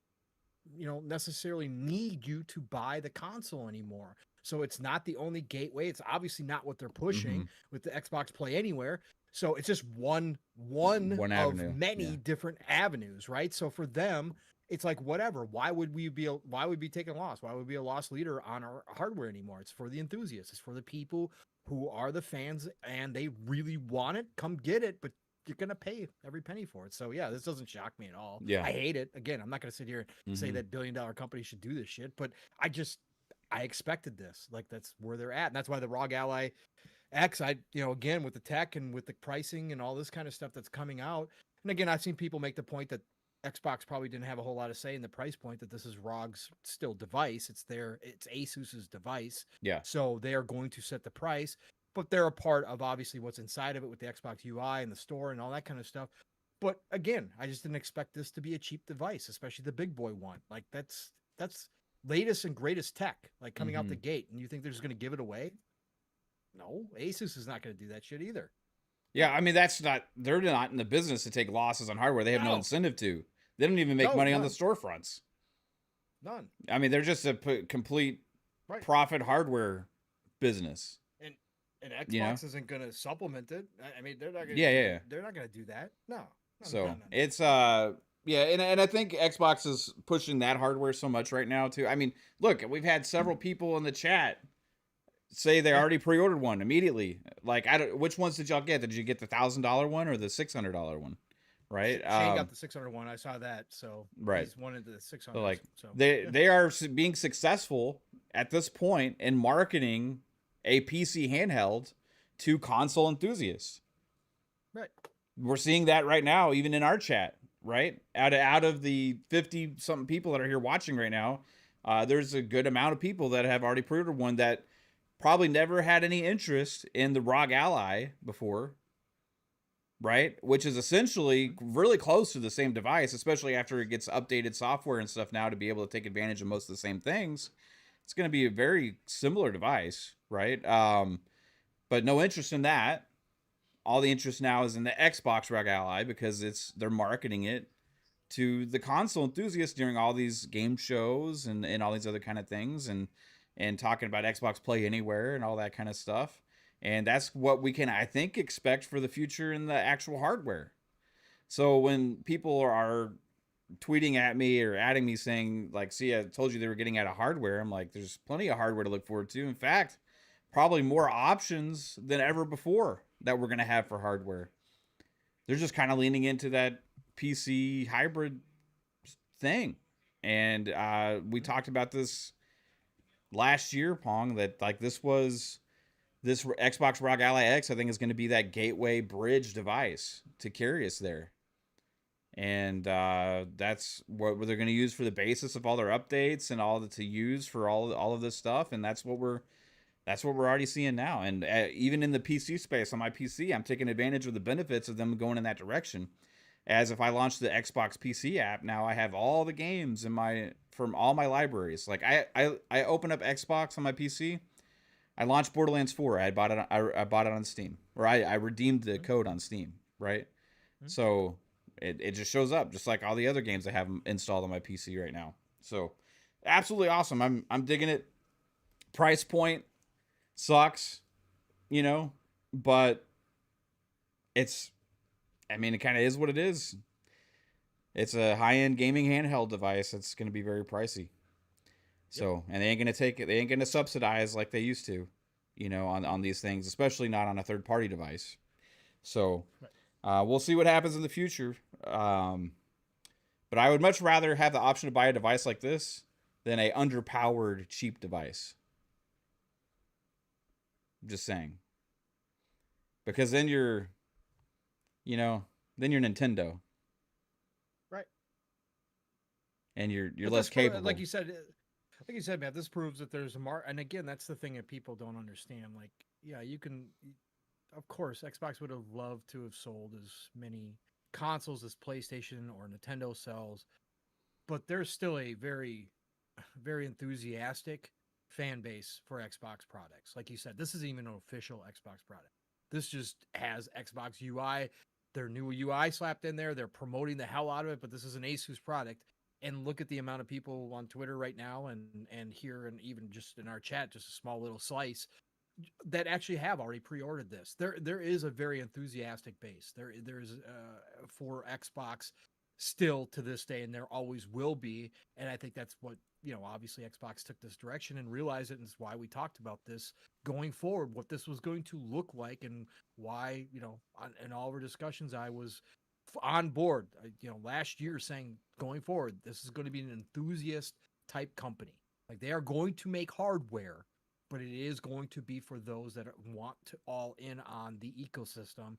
[SPEAKER 2] necessarily need you to buy the console anymore. So it's not the only gateway. It's obviously not what they're pushing with the Xbox Play Anywhere. So it's just one
[SPEAKER 1] avenue
[SPEAKER 2] of many different avenues, right? So for them, it's like whatever. Why would we be taking loss? Why would we be a loss leader on our hardware anymore? It's for the enthusiasts. It's for the people who are the fans and they really want it. Come get it, but you're gonna pay every penny for it. So yeah, this doesn't shock me at all.
[SPEAKER 1] Yeah,
[SPEAKER 2] I hate it. Again, I'm not gonna sit here and say that billion-dollar company should do this shit, but I expected this. Like that's where they're at, and that's why the ROG Ally X, again with the tech and with the pricing and all this kind of stuff that's coming out. And again, I've seen people make the point that Xbox probably didn't have a whole lot of say in the price point, that this is ROG's still device. It's Asus's device.
[SPEAKER 1] Yeah.
[SPEAKER 2] So they are going to set the price, but they're a part of obviously what's inside of it with the Xbox UI and the store and all that kind of stuff. But again, I just didn't expect this to be a cheap device, especially the big boy one. Like that's latest and greatest tech, like coming out the gate. And you think they're just going to give it away? No, Asus is not going to do that shit either.
[SPEAKER 1] Yeah, I mean, they're not in the business to take losses on hardware. They have no incentive to. They don't even make money on the storefronts.
[SPEAKER 2] None.
[SPEAKER 1] I mean, they're just a complete profit hardware business.
[SPEAKER 2] And
[SPEAKER 1] you know?
[SPEAKER 2] Xbox isn't going to supplement it. I mean, they're not going
[SPEAKER 1] Yeah,
[SPEAKER 2] to.
[SPEAKER 1] yeah, yeah.
[SPEAKER 2] They're not going to do that. No. No. No. No.
[SPEAKER 1] So
[SPEAKER 2] No.
[SPEAKER 1] it's yeah, and I think Xbox is pushing that hardware so much right now too. I mean, look, we've had several people in the chat say they
[SPEAKER 2] Yeah.
[SPEAKER 1] already pre-ordered one immediately. Like, I don't. Which ones did y'all get? Did you get the $1,000 one or the $600 one? Right.
[SPEAKER 2] Shane got the 600 one. I saw that. So
[SPEAKER 1] Right.
[SPEAKER 2] he's wanted the 600.
[SPEAKER 1] So like
[SPEAKER 2] So yeah.
[SPEAKER 1] they are being successful at this point in marketing a PC handheld to console enthusiasts.
[SPEAKER 2] Right.
[SPEAKER 1] We're seeing that right now, even in our chat. Right. Out of the 50 something people that are here watching right now, there's a good amount of people that have already pre-ordered one that probably never had any interest in the ROG Ally before, right? Which is essentially really close to the same device, especially after it gets updated software and stuff now to be able to take advantage of most of the same things. It's going to be a very similar device, right? But no interest in that. All the interest now is in the Xbox ROG Ally because they're marketing it to the console enthusiasts during all these game shows and all these other kind of things and talking about Xbox Play Anywhere and all that kind of stuff. And that's what we can, I think, expect for the future in the actual hardware. So when people are tweeting at me or adding me saying, like, see, I told you they were getting out of hardware, I'm like, there's plenty of hardware to look forward to. In fact, probably more options than ever before that we're going to have for hardware. They're just kind of leaning into that PC hybrid thing. And we talked about this last year, Pong, that like this Xbox ROG Ally X, I think, is going to be that gateway bridge device to carry us there. And that's what they're going to use for the basis of all their updates and all to use for all of this stuff. And that's what we're already seeing now. And even in the PC space on my PC, I'm taking advantage of the benefits of them going in that direction. As if I launch the Xbox PC app, now I have all the games from all my libraries. Like I open up Xbox on my PC. I launched Borderlands 4. I bought it on Steam, or I redeemed the code on Steam, right? So it just shows up just like all the other games I have installed on my PC right now. So absolutely awesome. I'm digging it. Price point sucks, but it kind of is what it is. It's a high-end gaming handheld device that's going to be very pricey. So, and they ain't going to subsidize like they used to, on these things, especially not on a third-party device. So, we'll see what happens in the future. But I would much rather have the option to buy a device like this than a underpowered, cheap device. I'm just saying. Because then you're Nintendo.
[SPEAKER 2] Right.
[SPEAKER 1] And you're less capable.
[SPEAKER 2] Like you said, man, this proves that there's a and again, that's the thing that people don't understand. Like, yeah, you can, of course, Xbox would have loved to have sold as many consoles as PlayStation or Nintendo sells, but there's still a very, very enthusiastic fan base for Xbox products. Like you said, this isn't even an official Xbox product. This just has Xbox UI, their new UI slapped in there. They're promoting the hell out of it, but this is an Asus product. And look at the amount of people on Twitter right now and here, and even just in our chat, just a small little slice that actually have already pre-ordered this. There is a very enthusiastic base. There's for Xbox still to this day, and there always will be. And I think that's what, obviously Xbox took this direction and realized it, and it's why we talked about this going forward, what this was going to look like, and why, in all of our discussions, I was on board, last year saying going forward, this is going to be an enthusiast type company. Like, they are going to make hardware, but it is going to be for those that want to all in on the ecosystem.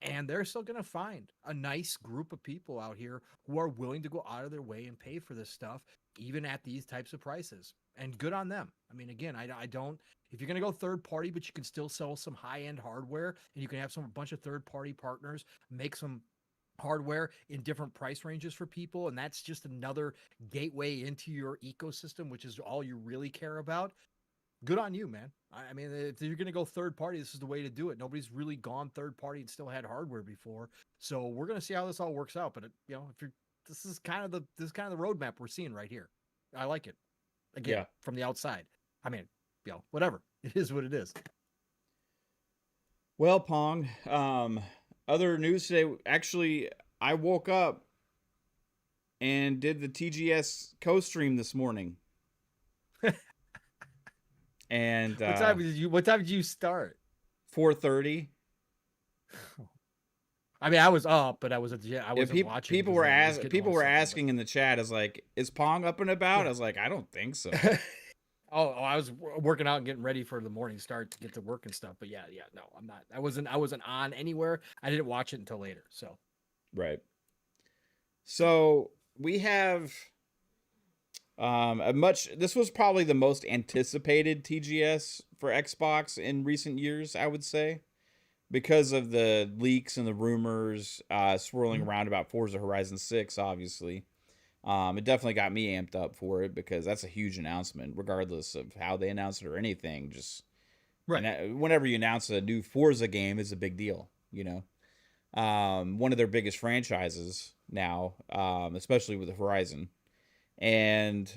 [SPEAKER 2] And they're still going to find a nice group of people out here who are willing to go out of their way and pay for this stuff, even at these types of prices. And good on them. I mean, again, I don't, if you're going to go third party, but you can still sell some high end hardware and you can have a bunch of third party partners make some hardware in different price ranges for people, and that's just another gateway into your ecosystem, which is all you really care about. Good on you, man. I mean, if you're going to go third party, this is the way to do it. Nobody's really gone third party and still had hardware before. So we're going to see how this all works out. But this is kind of the roadmap we're seeing right here. I like it. Again, from the outside. I mean, whatever. It is what it is.
[SPEAKER 1] Well, Pong, other news today. Actually, I woke up and did the TGS co-stream this morning. And
[SPEAKER 2] What time did you start?
[SPEAKER 1] 4:30.
[SPEAKER 2] I mean, I was up, but I
[SPEAKER 1] Yeah,
[SPEAKER 2] wasn't watching
[SPEAKER 1] people
[SPEAKER 2] because
[SPEAKER 1] were
[SPEAKER 2] I was getting
[SPEAKER 1] people
[SPEAKER 2] all
[SPEAKER 1] were
[SPEAKER 2] set up.
[SPEAKER 1] asking in the chat, is like, is Pong up and about?
[SPEAKER 2] Yeah.
[SPEAKER 1] I was like, I don't think so.
[SPEAKER 2] I was working out and getting ready for the morning start to get to work and stuff. But yeah, no, I'm not. I wasn't on anywhere. I didn't watch it until later. So
[SPEAKER 1] Right. So we have this was probably the most anticipated TGS for Xbox in recent years, I would say, because of the leaks and the rumors swirling around about Forza Horizon 6, obviously. It definitely got me amped up for it because that's a huge announcement, regardless of how they announce it or anything. Just
[SPEAKER 2] right.
[SPEAKER 1] whenever you announce a new Forza game, is a big deal, one of their biggest franchises now, especially with the Horizon. And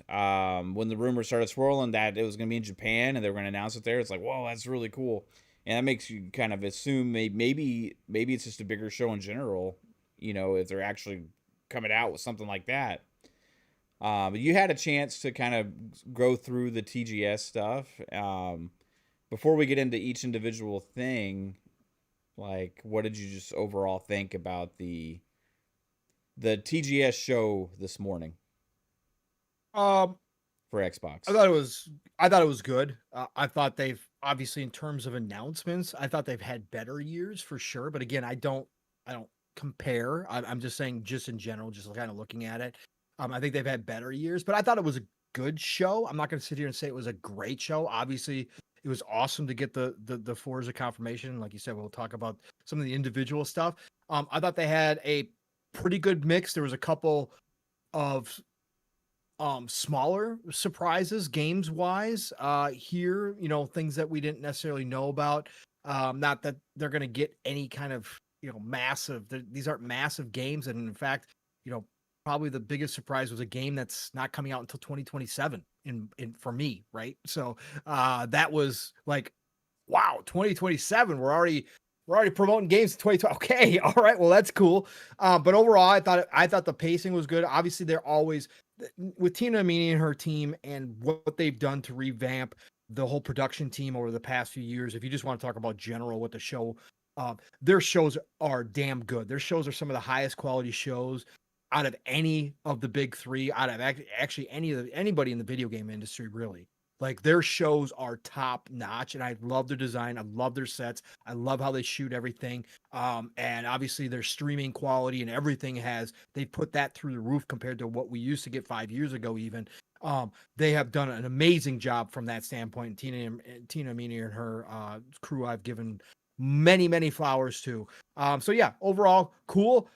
[SPEAKER 1] when the rumors started swirling that it was going to be in Japan and they were going to announce it there, it's like, whoa, that's really cool. And that makes you kind of assume maybe it's just a bigger show in general, if they're actually coming out with something like that. But you had a chance to kind of go through the TGS stuff. Before we get into each individual thing, like, what did you just overall think about the TGS show this morning
[SPEAKER 2] Um,
[SPEAKER 1] for Xbox?
[SPEAKER 2] I thought it was good. I thought they've obviously in terms of announcements, I thought they've had better years for sure. But again, I don't compare. I'm just saying, just in general, just kind of looking at it. I think they've had better years, but I thought it was a good show. I'm not going to sit here and say it was a great show. Obviously, it was awesome to get the Forza confirmation. Like you said, we'll talk about some of the individual stuff. I thought they had a pretty good mix. There was a couple of smaller surprises games wise here, things that we didn't necessarily know about. Not that they're going to get any kind of massive, these aren't massive games, and in fact, probably the biggest surprise was a game that's not coming out until 2027 in for me, right? So that was like, wow, 2027, we're already promoting games in 2020. Okay, all right, well, that's cool. But overall, I thought the pacing was good. Obviously, they're always with Tina Amini and her team and what they've done to revamp the whole production team over the past few years. If you just want to talk about general what the show, their shows are damn good. Their shows are some of the highest quality shows out of any of the big three, out of actually anybody in the video game industry, really. Like their shows are top notch, and I love their design. I love their sets. I love how they shoot everything. And obviously their streaming quality and everything they put that through the roof compared to what we used to get 5 years ago, even. They have done an amazing job from that standpoint. Tina Meany and her crew, I've given many, many flowers to. So yeah, overall, cool.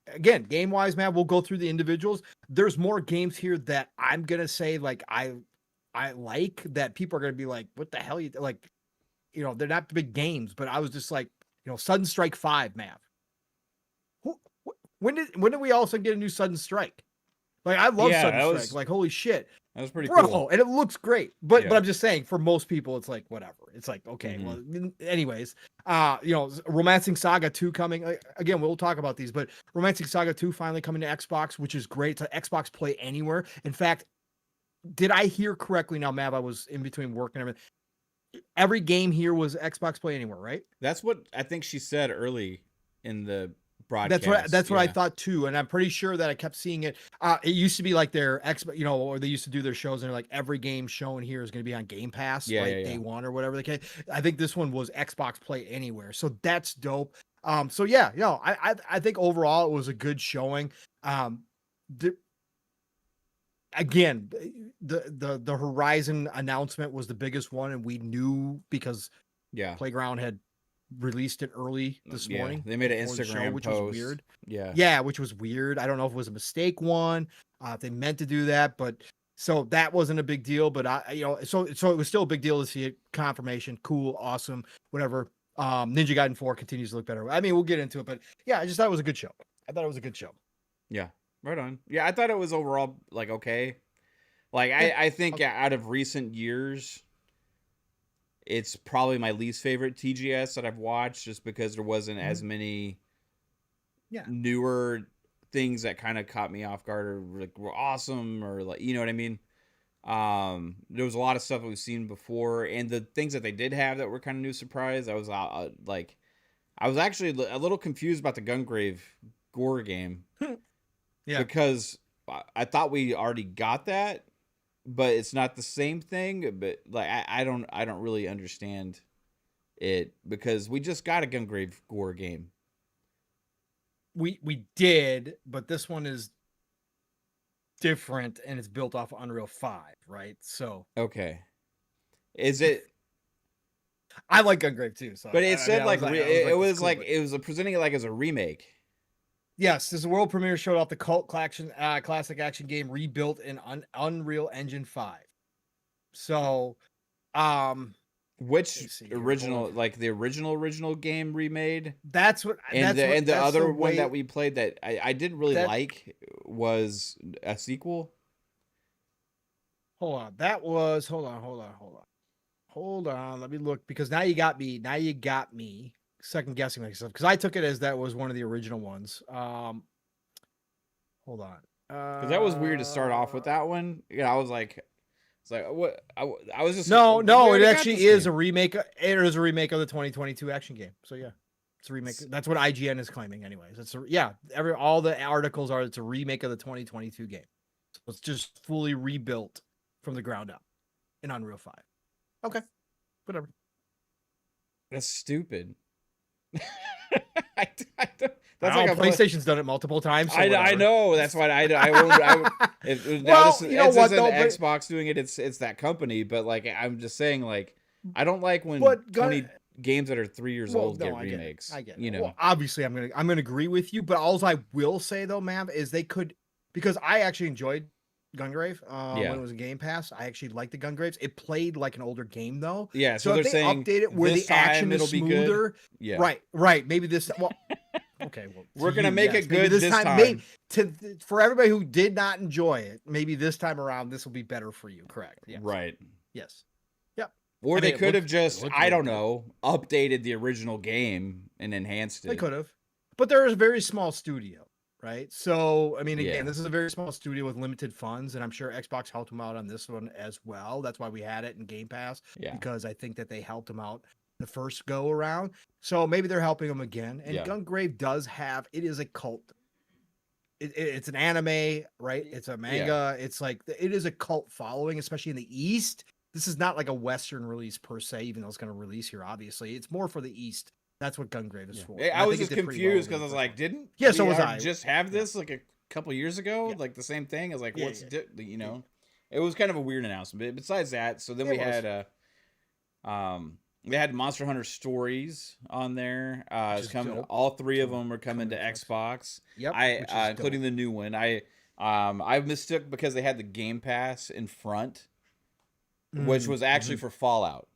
[SPEAKER 2] Again, game wise, man, we'll go through the individuals. There's more games here that I'm gonna say like I like that people are gonna be like, what the hell you like? They're not big games, but I was just like, Sudden Strike 5, Mav. When did we also get a new Sudden Strike? Like I love
[SPEAKER 1] Yeah,
[SPEAKER 2] Sudden Strike. Like holy shit,
[SPEAKER 1] that was pretty
[SPEAKER 2] bro,
[SPEAKER 1] cool.
[SPEAKER 2] and it looks great. But
[SPEAKER 1] Yeah.
[SPEAKER 2] I'm just saying, for most people, it's like whatever. It's like okay, well, anyways, Romancing Saga 2 coming again. We'll talk about these, but Romancing Saga 2 finally coming to Xbox, which is great. It's an Xbox Play Anywhere. In fact, did I hear correctly? Now, Mav, I was in between work and everything. Every game here was Xbox Play Anywhere, right?
[SPEAKER 1] That's what I think she said early in the
[SPEAKER 2] That's
[SPEAKER 1] broadcast.
[SPEAKER 2] what I thought too, and I'm pretty sure that I kept seeing it. It used to be like their or they used to do their shows, and they're like every game shown here is going to be on Game Pass, right? Day one or whatever the case. I think this one was Xbox Play Anywhere, so that's dope. So yeah, I think overall it was a good showing. Again, the Horizon announcement was the biggest one, and we knew because Playground had released it early this morning.
[SPEAKER 1] They made an Instagram
[SPEAKER 2] which
[SPEAKER 1] post.
[SPEAKER 2] was weird.
[SPEAKER 1] Yeah,
[SPEAKER 2] Which was weird. I don't know if it was a mistake if they meant to do that, but so that wasn't a big deal. But so it was still a big deal to see it. Confirmation, cool, awesome, whatever. Ninja Gaiden 4 continues to look better. I mean, we'll get into it, but yeah, I just thought it was a good show.
[SPEAKER 1] Yeah, right on. Yeah, I thought it was overall like okay. Like I think out of recent years, it's probably my least favorite TGS that I've watched, just because there wasn't as many newer things that kind of caught me off guard, or like were awesome, or like, you know what I mean. There was a lot of stuff that we've seen before, and the things that they did have that were kind of new surprise. I was like, I was actually a little confused about the Gungrave gore game. Because I thought we already got that, but it's not the same thing. But like, I don't really understand it, because we just got a Gungrave gore game.
[SPEAKER 2] We did, but this one is different, and it's built off of Unreal 5, right? So
[SPEAKER 1] okay, is it?
[SPEAKER 2] I like Gungrave too. So,
[SPEAKER 1] but it said it was presenting it like as a remake.
[SPEAKER 2] Yes, this world premiere showed off the cult classic action game rebuilt in Unreal Engine 5. So,
[SPEAKER 1] which original, like the original game remade?
[SPEAKER 2] That's what.
[SPEAKER 1] And the other one that we played that I didn't really like was a sequel.
[SPEAKER 2] Hold on, that was hold on. Let me look, because now you got me second guessing myself, because I took it as that was one of the original ones. Hold on.
[SPEAKER 1] Because that was weird to start off with that one. I was like, it's like what I was just
[SPEAKER 2] no. It actually is a remake. It is a remake of the 2022 action game. So yeah, it's a remake. That's what IGN is claiming, anyways. All the articles are it's a remake of the 2022 game. So it's just fully rebuilt from the ground up in Unreal 5. Okay, whatever.
[SPEAKER 1] That's stupid.
[SPEAKER 2] That's like PlayStation's done it multiple times. So
[SPEAKER 1] I know. That's why Xbox doing it. It's that company. But like, I'm just saying, like, I don't like when 20 games that are 3 years old get remakes.
[SPEAKER 2] I get it.
[SPEAKER 1] You know,
[SPEAKER 2] well, obviously, I'm gonna agree with you. But all I will say though, Mav, is they could, because I actually enjoyed Gungrave when it was a Game Pass. I actually liked the Gungraves. It played like an older game though.
[SPEAKER 1] Yeah, so
[SPEAKER 2] they're
[SPEAKER 1] if they
[SPEAKER 2] saying update it where the action is smoother.
[SPEAKER 1] Yeah,
[SPEAKER 2] right. Maybe this. Well, okay. Well,
[SPEAKER 1] we're gonna make it good this time.
[SPEAKER 2] Maybe, for everybody who did not enjoy it, maybe this time around this will be better for you. Correct. Yes.
[SPEAKER 1] Right.
[SPEAKER 2] Yes. Yep.
[SPEAKER 1] Or they could have just, I don't know, updated the original game and enhanced it.
[SPEAKER 2] They could have, but they're a very small studio. Right. So, I mean, again, this is a very small studio with limited funds, and I'm sure Xbox helped them out on this one as well. That's why we had it in Game Pass, because I think that they helped them out the first go around. So maybe they're helping them again. And Gungrave it is a cult. It's an anime, right? It's a manga. Yeah. It's like, it is a cult following, especially in the East. This is not like a Western release per se, even though it's going to release here, obviously. It's more for the East. That's what Gungrave is for.
[SPEAKER 1] I was just confused because I was like, didn't
[SPEAKER 2] so was I
[SPEAKER 1] just have this like a couple years ago, like the same thing? I was like, you know, it was kind of a weird announcement. But besides that, so then we had they had Monster Hunter Stories on there. It's coming. All three of them are coming to Xbox.
[SPEAKER 2] Yep,
[SPEAKER 1] including the new one. I mistook because they had the Game Pass in front, which was actually for Fallout.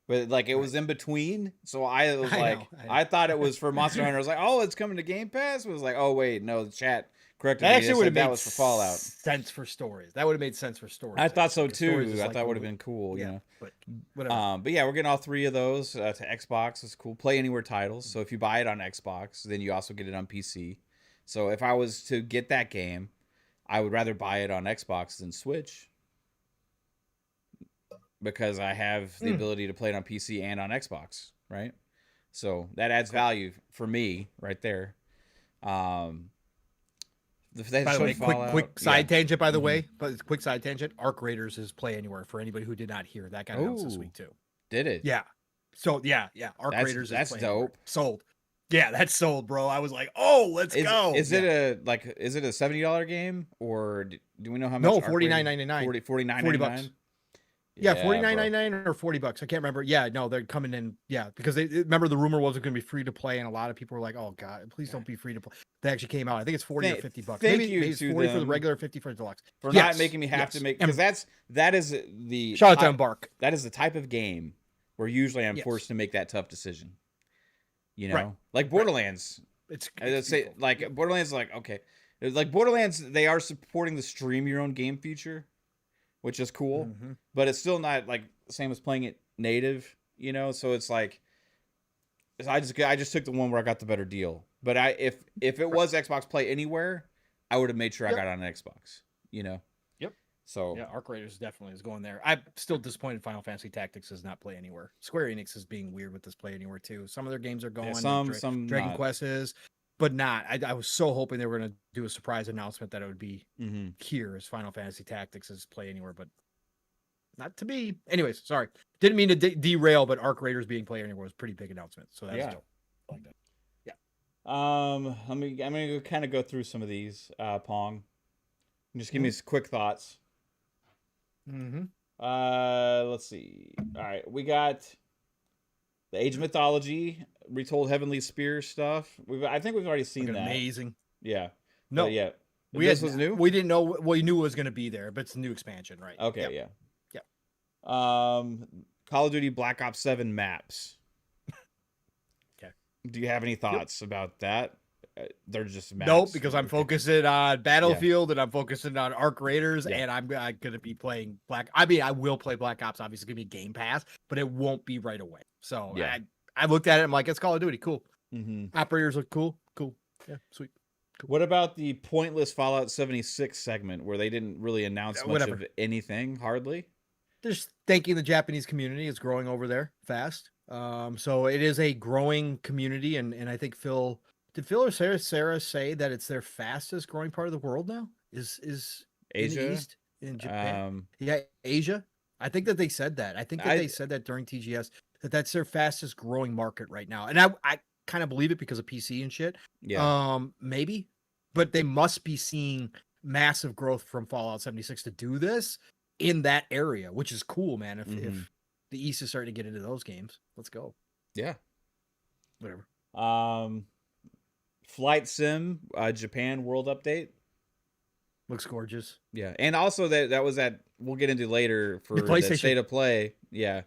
[SPEAKER 1] But like it was in between, so I was like, I thought it was for Monster Hunter. I was like, oh, it's coming to Game Pass. It was like, oh wait, no, the chat corrected me.
[SPEAKER 2] That actually would have made
[SPEAKER 1] was for Fallout.
[SPEAKER 2] Sense for Stories. That would have made sense for Stories.
[SPEAKER 1] I thought so too. I thought it would have been cool. You know,
[SPEAKER 2] but whatever.
[SPEAKER 1] But yeah, we're getting all three of those to Xbox. It's cool. Play Anywhere titles. So if you buy it on Xbox, then you also get it on PC. So if I was to get that game, I would rather buy it on Xbox than Switch, because I have the ability to play it on PC and on Xbox, right? So that adds value for me right there.
[SPEAKER 2] By the way, quick side tangent, by the way, but quick side tangent, Arc Raiders is Play Anywhere for anybody who did not hear. That got announced this week too.
[SPEAKER 1] Did it?
[SPEAKER 2] Yeah. So yeah, Arc Raiders
[SPEAKER 1] that's
[SPEAKER 2] is
[SPEAKER 1] dope.
[SPEAKER 2] Anywhere. Sold. Yeah, that's sold, bro. I was like, oh, let's go.
[SPEAKER 1] Is it a $70 game, or do we know how much?
[SPEAKER 2] No, $49.99.
[SPEAKER 1] $49.99.
[SPEAKER 2] Yeah, $49.99 or $40. I can't remember. Yeah, no, they're coming in. Yeah, because they remember the rumor was it going to be free to play, and a lot of people were like, "Oh God, please don't be free to play." They actually came out. I think it's $40 or $50. Maybe it's $40 for the regular, $50 for the deluxe.
[SPEAKER 1] For not making me have to make, because that is the
[SPEAKER 2] shout out to Embark.
[SPEAKER 1] That is the type of game where usually I'm forced to make that tough decision. You know, like Borderlands.
[SPEAKER 2] It's
[SPEAKER 1] like Borderlands. Like okay, like Borderlands, they are supporting the stream your own game feature, which is cool, but it's still not like the same as playing it native, you know, so it's like I just took the one where I got the better deal. But if it was Xbox Play Anywhere, I would have made sure I got on an Xbox, you know.
[SPEAKER 2] Yep.
[SPEAKER 1] So
[SPEAKER 2] yeah, Arc Raiders definitely is going there. I'm still disappointed Final Fantasy Tactics does not Play Anywhere. Square Enix is being weird with this Play Anywhere too. Some of their games are going.
[SPEAKER 1] Yeah, some
[SPEAKER 2] Dragon
[SPEAKER 1] not.
[SPEAKER 2] Quest is, but not. I was so hoping they were going to do a surprise announcement that it would be here as Final Fantasy Tactics is Play Anywhere, but not to be. Anyways, sorry, didn't mean to derail, but Arc Raiders being Play Anywhere was a pretty big announcement. So that's dope. I like that.
[SPEAKER 1] I'm gonna kind of go through some of these, Pong. Just give me some quick thoughts. Let's see. All right, we got the Age of Mythology retold Heavenly Spear stuff. I think we've already seen that.
[SPEAKER 2] Amazing.
[SPEAKER 1] Yeah.
[SPEAKER 2] No.
[SPEAKER 1] Yeah.
[SPEAKER 2] This was new. We didn't know. We knew it was going to be there, but it's a new expansion, right?
[SPEAKER 1] Okay.
[SPEAKER 2] Yep.
[SPEAKER 1] Yeah. Call of Duty Black Ops 7 maps.
[SPEAKER 2] Okay.
[SPEAKER 1] Do you have any thoughts about that? They're just maps.
[SPEAKER 2] Nope, because I'm focusing on Battlefield and I'm focusing on Arc Raiders, and I'm going to be playing I will play Black Ops. Obviously, it's going to be Game Pass, but it won't be right away. So I looked at it. I'm like, it's Call of Duty. Cool. Operators look cool. Cool. Yeah, sweet. Cool.
[SPEAKER 1] What about the pointless Fallout 76 segment where they didn't really announce much of anything? Hardly.
[SPEAKER 2] Just thanking the Japanese community. It's growing over there fast. So it is a growing community, and I think Did Phil or Sarah say that it's their fastest growing part of the world now? Is
[SPEAKER 1] Asia?
[SPEAKER 2] In the East, in Japan? Asia. I think that they said that. I think that they said that during TGS that's their fastest growing market right now. And I kind of believe it because of PC and shit.
[SPEAKER 1] Yeah.
[SPEAKER 2] Maybe, but they must be seeing massive growth from Fallout 76 to do this in that area, which is cool, man. If the East is starting to get into those games, let's go.
[SPEAKER 1] Yeah.
[SPEAKER 2] Whatever.
[SPEAKER 1] Flight Sim Japan World Update
[SPEAKER 2] looks gorgeous.
[SPEAKER 1] Yeah, and also that was that we'll get into later for the State of Play. Yeah,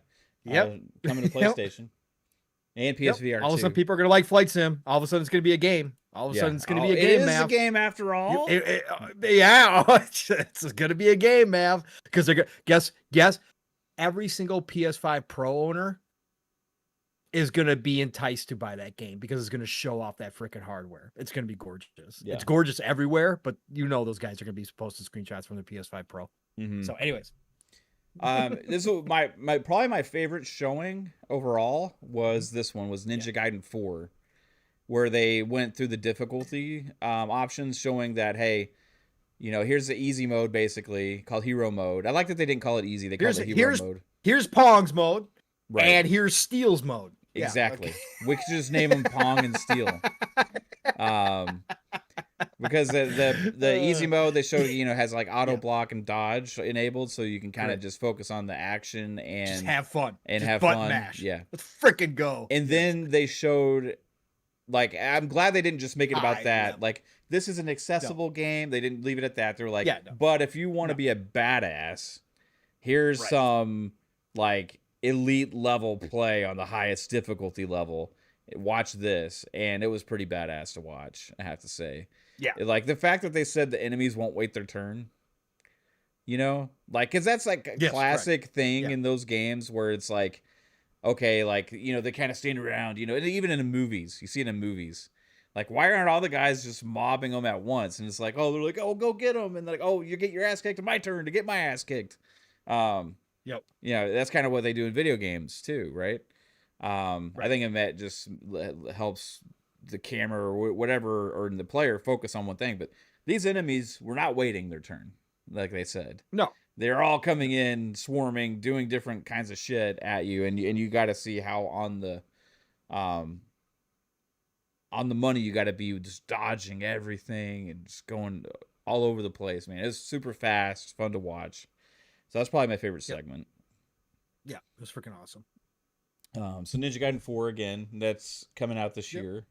[SPEAKER 1] coming to PlayStation and PSVR.
[SPEAKER 2] All of a sudden, people are gonna like Flight Sim. All of a sudden, it's gonna be a game. All of a sudden, it's gonna be a game. It is
[SPEAKER 1] a game after all.
[SPEAKER 2] It's gonna be a game, Mav. Because they're guess every single PS5 Pro owner is going to be enticed to buy that game because it's going to show off that freaking hardware. It's going to be gorgeous. Yeah. It's gorgeous everywhere, but those guys are going to be posting screenshots from the PS5 Pro. So anyways.
[SPEAKER 1] This was my probably my favorite showing overall was this one was Ninja Gaiden 4, where they went through the difficulty options showing that, hey, here's the easy mode basically called hero mode. I like that they didn't call it easy. They called it hero mode.
[SPEAKER 2] Here's Pong's mode. Right. And here's Steel's mode.
[SPEAKER 1] Exactly. We could just name them Pong and Steel. Because the easy mode they showed has like auto block and dodge enabled, so you can kind of just focus on the action and
[SPEAKER 2] just have fun
[SPEAKER 1] and
[SPEAKER 2] just
[SPEAKER 1] have
[SPEAKER 2] button
[SPEAKER 1] fun.
[SPEAKER 2] Mash.
[SPEAKER 1] Yeah,
[SPEAKER 2] let's freaking go.
[SPEAKER 1] And then they showed, like, I'm glad they didn't just make it about that. Like, this is an accessible game. They didn't leave it at that. They're like, but if you want to be a badass, here's some like elite level play on the highest difficulty level. Watch this. And it was pretty badass to watch, I have to say.
[SPEAKER 2] Yeah.
[SPEAKER 1] Like the fact that they said the enemies won't wait their turn, like, cause that's like a classic thing in those games where it's like, okay, like, they kind of stand around, and even in the movies, you see it in movies, like, why aren't all the guys just mobbing them at once? And it's like, oh, they're like, oh, go get them. And they're like, oh, you get your ass kicked. My turn to get my ass kicked. That's kind of what they do in video games too, right? I think that just helps the camera or whatever, or the player focus on one thing. But these enemies were not waiting their turn, like they said.
[SPEAKER 2] No,
[SPEAKER 1] they're all coming in, swarming, doing different kinds of shit at you, and you got to see how on the money you got to be just dodging everything and just going all over the place, man. It's super fast, fun to watch. So that's probably my favorite segment.
[SPEAKER 2] Yeah, it was freaking awesome.
[SPEAKER 1] So Ninja Gaiden 4 again, that's coming out this year.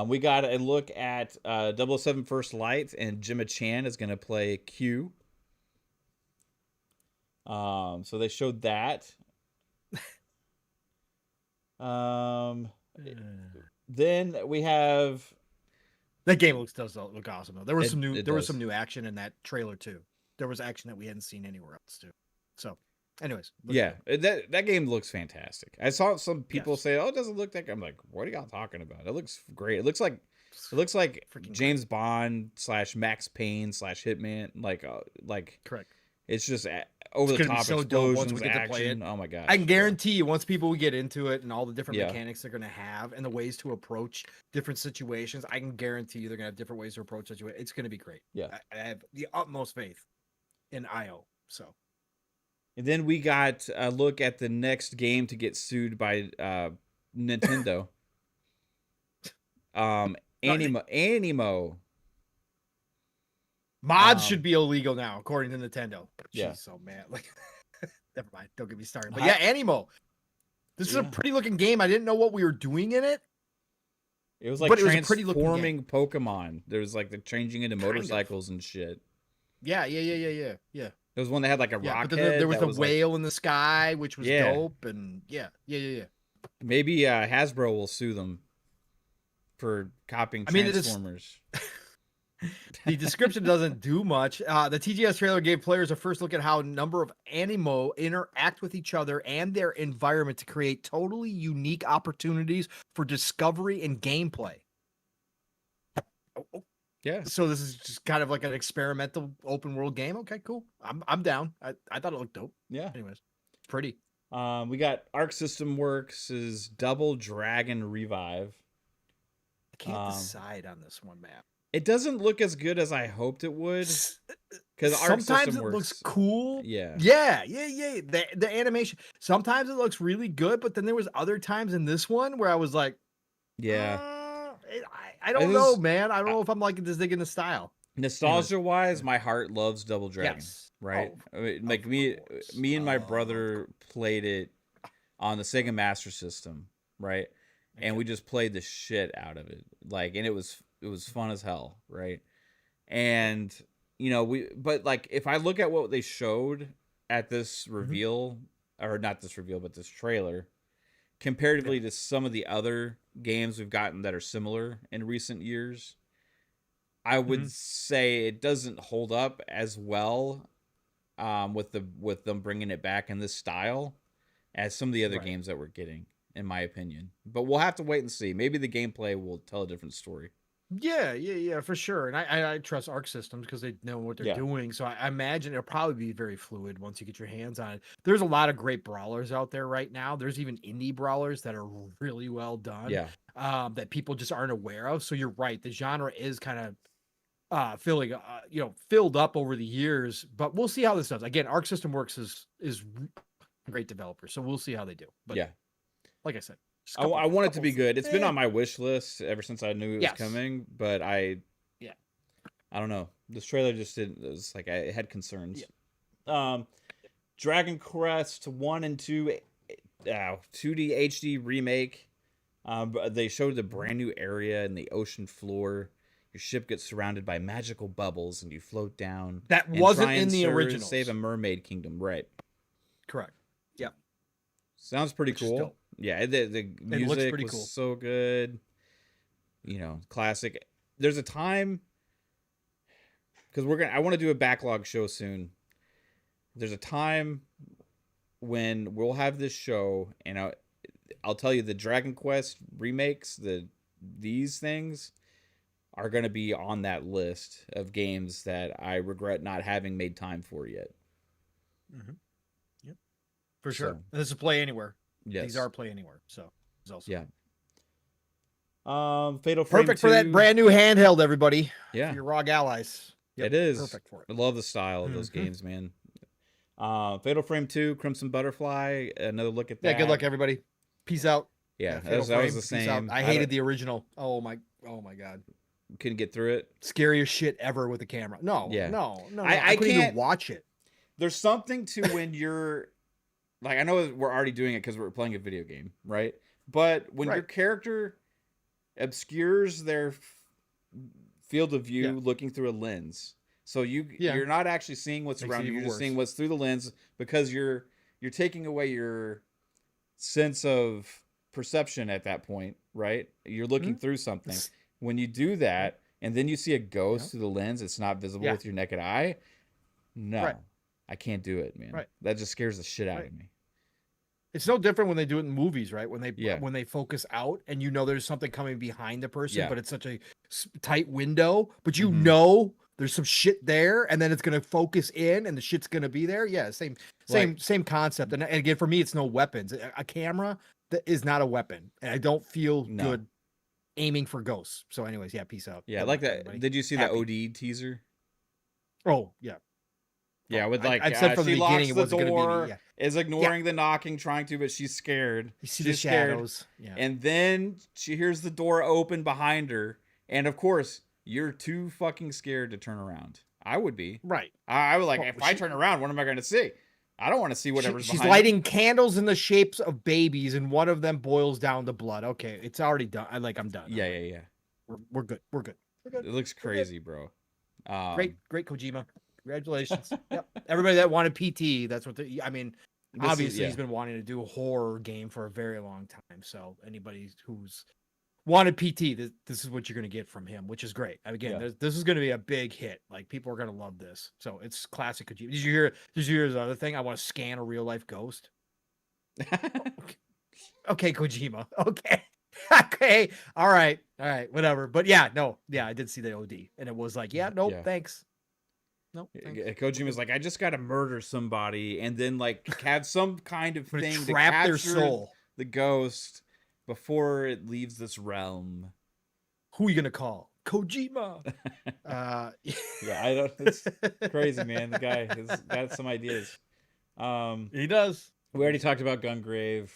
[SPEAKER 1] We got a look at 007 First Light, and Gemma Chan is going to play Q. So they showed that. Then we have
[SPEAKER 2] that game does look awesome though. There was some new action in that trailer too. There was action that we hadn't seen anywhere else too. So Anyways,
[SPEAKER 1] Yeah, that game looks fantastic. I saw some people
[SPEAKER 2] Yes.
[SPEAKER 1] say, "Oh, it doesn't look that good." I'm like, "What are y'all talking about? It looks great. It looks like
[SPEAKER 2] Freaking
[SPEAKER 1] James Bond / Max Payne / Hitman. Like
[SPEAKER 2] correct.
[SPEAKER 1] it's just
[SPEAKER 2] It's
[SPEAKER 1] over the
[SPEAKER 2] gonna be
[SPEAKER 1] top
[SPEAKER 2] so dope once we
[SPEAKER 1] explosions,
[SPEAKER 2] get to play it.
[SPEAKER 1] action. Oh my gosh!
[SPEAKER 2] I can
[SPEAKER 1] Yeah.
[SPEAKER 2] guarantee you, once people get into it and all the different
[SPEAKER 1] Yeah.
[SPEAKER 2] mechanics they're gonna have and the ways to approach different situations, I can guarantee you they're gonna have different ways to approach situations. It's gonna be great.
[SPEAKER 1] Yeah.
[SPEAKER 2] I have the utmost faith in IO. So
[SPEAKER 1] And then we got a look at the next game to get sued by Nintendo. Animo.
[SPEAKER 2] Mods should be illegal now, according to Nintendo.
[SPEAKER 1] Yeah.
[SPEAKER 2] Jeez, so man, like, never mind. Don't get me started. But yeah, Animo. This is a pretty looking game. I didn't know what we were doing in it.
[SPEAKER 1] It was like transforming Pokemon. There was like the changing into motorcycles and shit.
[SPEAKER 2] Yeah.
[SPEAKER 1] There was one that had like a rock head.
[SPEAKER 2] There was the whale in the sky, which was dope. And yeah.
[SPEAKER 1] Maybe Hasbro will sue them for copying Transformers.
[SPEAKER 2] The description doesn't do much. The TGS trailer gave players a first look at how a number of Animo interact with each other and their environment to create totally unique opportunities for discovery and gameplay.
[SPEAKER 1] Yeah.
[SPEAKER 2] So this is just kind of like an experimental open world game. Okay, cool. I'm down. I thought it looked dope.
[SPEAKER 1] Yeah.
[SPEAKER 2] Anyways, pretty.
[SPEAKER 1] We got Arc System Works' Double Dragon Revive.
[SPEAKER 2] I can't decide on this one, man.
[SPEAKER 1] It doesn't look as good as I hoped it would. Because
[SPEAKER 2] sometimes it looks cool.
[SPEAKER 1] Yeah.
[SPEAKER 2] The animation. Sometimes it looks really good, but then there was other times in this one where I was like, I don't know, man. I don't know if I'm like this digging the style.
[SPEAKER 1] Nostalgia wise, my heart loves Double Dragon.
[SPEAKER 2] Yes.
[SPEAKER 1] Right? Like me and my brother played it on the Sega Master System, right? Okay. And we just played the shit out of it. Like, and it was fun as hell, right? And but like if I look at what they showed at this reveal, or not this reveal, but this trailer, comparatively to some of the other games we've gotten that are similar in recent years, I would say it doesn't hold up as well with them bringing it back in this style as some of the other games that we're getting, in my opinion. But we'll have to wait and see. Maybe the gameplay will tell a different story.
[SPEAKER 2] Yeah, for sure. And I trust Arc Systems because they know what they're doing. So I imagine it'll probably be very fluid once you get your hands on it. There's a lot of great brawlers out there right now. There's even indie brawlers that are really well done.
[SPEAKER 1] Yeah.
[SPEAKER 2] That people just aren't aware of. So you're right. The genre is kind of filled up over the years. But we'll see how this does. Again, Arc System Works is a great developer. So we'll see how they do. But like I said,
[SPEAKER 1] I want it to be good. It's been on my wish list ever since I knew it was coming, but I don't know. This trailer just didn't. It was like I had concerns. Dragon Quest 1 and 2 2D HD remake. They showed the brand new area in the ocean floor. Your ship gets surrounded by magical bubbles, and you float down.
[SPEAKER 2] That wasn't in the original.
[SPEAKER 1] Save a mermaid kingdom, right?
[SPEAKER 2] Correct. Yeah.
[SPEAKER 1] Sounds pretty cool. Yeah, the music was
[SPEAKER 2] cool.
[SPEAKER 1] So good. Classic. There's a time, because I want to do a backlog show soon. There's a time when we'll have this show, and I'll tell you the Dragon Quest remakes, these things are going to be on that list of games that I regret not having made time for yet.
[SPEAKER 2] Yep, for sure. This is Play Anywhere.
[SPEAKER 1] Yes.
[SPEAKER 2] These are Play Anywhere, so it's also
[SPEAKER 1] Fatal Frame
[SPEAKER 2] perfect
[SPEAKER 1] 2.
[SPEAKER 2] for that brand new handheld, everybody.
[SPEAKER 1] Yeah,
[SPEAKER 2] for your ROG allies.
[SPEAKER 1] Yep, it is
[SPEAKER 2] perfect for it.
[SPEAKER 1] I love the style of those games, man. Fatal Frame 2, Crimson Butterfly. Another look at that.
[SPEAKER 2] Yeah, good luck, everybody. Peace out.
[SPEAKER 1] Yeah, that was the same.
[SPEAKER 2] I hated the original. Oh my god.
[SPEAKER 1] Couldn't get through it.
[SPEAKER 2] Scariest shit ever with the camera. No. I couldn't even watch it.
[SPEAKER 1] There's something to when you're like, I know we're already doing it because we're playing a video game, right? But when your character obscures their field of view looking through a lens, so you're not actually seeing what's around you. You're just seeing what's through the lens because you're taking away your sense of perception at that point, right? You're looking through something. When you do that, and then you see a ghost through the lens, it's not visible with your naked eye. No. I can't do it, man.
[SPEAKER 2] Right.
[SPEAKER 1] That just scares the shit out of me.
[SPEAKER 2] It's no different when they do it in movies, right? When
[SPEAKER 1] Yeah.
[SPEAKER 2] they focus out and there's something coming behind the person,
[SPEAKER 1] Yeah.
[SPEAKER 2] but it's such a tight window, but
[SPEAKER 1] Mhm.
[SPEAKER 2] there's some shit there, and then it's gonna focus in, and the shit's gonna be there. Yeah, same concept. And again, for me, it's no weapons. A camera that is not a weapon, and I don't feel
[SPEAKER 1] No.
[SPEAKER 2] good aiming for ghosts. So, anyways, yeah, peace out.
[SPEAKER 1] Yeah,
[SPEAKER 2] Good
[SPEAKER 1] like
[SPEAKER 2] luck,
[SPEAKER 1] that.
[SPEAKER 2] everybody.
[SPEAKER 1] Did you see the
[SPEAKER 2] Happy.
[SPEAKER 1] OD teaser?
[SPEAKER 2] Oh yeah.
[SPEAKER 1] Yeah,
[SPEAKER 2] Oh,
[SPEAKER 1] with like
[SPEAKER 2] I'd said from
[SPEAKER 1] she
[SPEAKER 2] the beginning
[SPEAKER 1] locks
[SPEAKER 2] it
[SPEAKER 1] the
[SPEAKER 2] wasn't gonna be
[SPEAKER 1] door,
[SPEAKER 2] me. Yeah.
[SPEAKER 1] is ignoring the knocking, trying to, but she's scared.
[SPEAKER 2] You see
[SPEAKER 1] she's
[SPEAKER 2] the shadows.
[SPEAKER 1] Scared.
[SPEAKER 2] Yeah.
[SPEAKER 1] And then she hears the door open behind her, and of course, you're too fucking scared to turn around. I would be.
[SPEAKER 2] Right.
[SPEAKER 1] I would like,
[SPEAKER 2] Well,
[SPEAKER 1] if I turn around, what am I going to see? I don't want to see whatever's
[SPEAKER 2] she's
[SPEAKER 1] behind
[SPEAKER 2] lighting
[SPEAKER 1] me.
[SPEAKER 2] candles in the shapes of babies, and one of them boils down to blood. Okay, it's already done. I'm done.
[SPEAKER 1] Yeah.
[SPEAKER 2] We're good. We're good.
[SPEAKER 1] It looks crazy, bro.
[SPEAKER 2] Great Kojima. Congratulations. Yep. Everybody that wanted PT, that's what obviously he's been wanting to do a horror game for a very long time. So anybody who's wanted PT, this is what you're going to get from him, which is great. Again, this is going to be a big hit. Like, people are going to love this. So it's classic Kojima. Did you hear his other thing? I want to scan a real life ghost. Okay, Kojima. Okay. Okay. All right. Whatever. But yeah, I did see the OD, and it was like, thanks. No,
[SPEAKER 1] Kojima's like, I just got to murder somebody and then like have some kind of thing to
[SPEAKER 2] trap
[SPEAKER 1] capture
[SPEAKER 2] their soul,
[SPEAKER 1] the ghost before it leaves this realm.
[SPEAKER 2] Who are you gonna call? Kojima.
[SPEAKER 1] Yeah, I don't. It's crazy, man. The guy has got some ideas.
[SPEAKER 2] He does.
[SPEAKER 1] We already talked about Gungrave.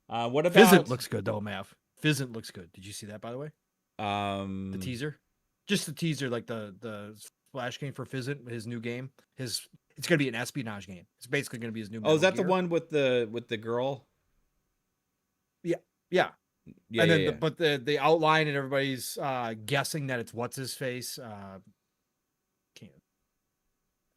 [SPEAKER 1] What about
[SPEAKER 2] Fizzant looks good though, Mav. Fizzant looks good. Did you see that, by the way? The teaser, just the teaser, like the splash game for Fizzant, his new game. It's gonna be an espionage game. It's basically gonna be his new.
[SPEAKER 1] Oh, is that the one with the girl?
[SPEAKER 2] Yeah. And then
[SPEAKER 1] but
[SPEAKER 2] the outline, and everybody's guessing that it's what's his face.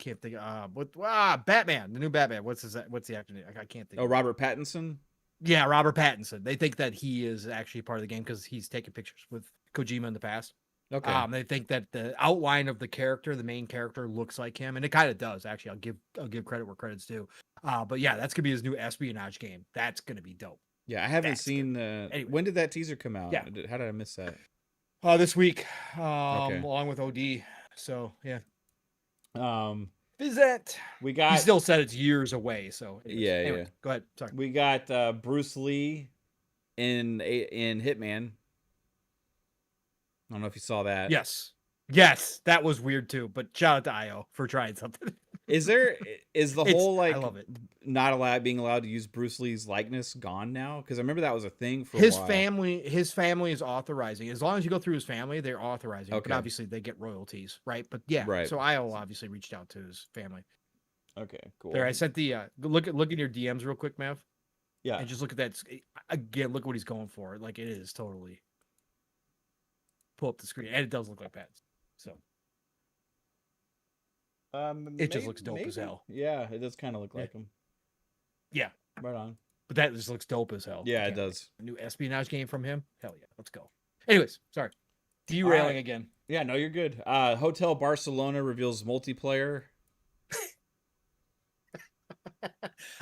[SPEAKER 2] Can't think. Batman, the new Batman. What's the actor name? I can't think.
[SPEAKER 1] Oh, Robert Pattinson.
[SPEAKER 2] Yeah, Robert Pattinson. They think that he is actually part of the game because he's taken pictures with Kojima in the past.
[SPEAKER 1] Okay.
[SPEAKER 2] They think that the outline of the character, the main character, looks like him, and it kind of does. Actually, I'll give credit where credit's due. But yeah, that's gonna be his new espionage game. That's gonna be dope.
[SPEAKER 1] Yeah, I haven't seen. Anyway. When did that teaser come out?
[SPEAKER 2] Yeah.
[SPEAKER 1] How did I miss that?
[SPEAKER 2] This week, along with OD. So yeah. Visit. He still said it's years away. So anyway, go ahead. Sorry.
[SPEAKER 1] We got Bruce Lee in Hitman. I don't know if you saw that.
[SPEAKER 2] Yes, that was weird too. But shout out to IO for trying something.
[SPEAKER 1] Is the whole like
[SPEAKER 2] I love it.
[SPEAKER 1] not being allowed to use Bruce Lee's likeness gone now? Because I remember that was a thing for
[SPEAKER 2] his
[SPEAKER 1] a while.
[SPEAKER 2] His family is authorizing. As long as you go through his family, they're authorizing.
[SPEAKER 1] Okay.
[SPEAKER 2] But obviously they get royalties, right? But yeah,
[SPEAKER 1] right.
[SPEAKER 2] So IO obviously reached out to his family.
[SPEAKER 1] Okay, cool.
[SPEAKER 2] There, I sent the look at your DMs real quick, Mav.
[SPEAKER 1] Yeah,
[SPEAKER 2] and just look at that again. Look what he's going for. Like, it is totally. Pull up the screen, and it does look like Pats. So. It just looks dope as hell.
[SPEAKER 1] Yeah, it does kind of look like him.
[SPEAKER 2] Yeah.
[SPEAKER 1] Right on.
[SPEAKER 2] But that just looks dope as hell.
[SPEAKER 1] Yeah, it does.
[SPEAKER 2] A new espionage game from him. Hell yeah. Let's go. Anyways, sorry. Derailing again.
[SPEAKER 1] Yeah, no, you're good. Hotel Barcelona reveals multiplayer.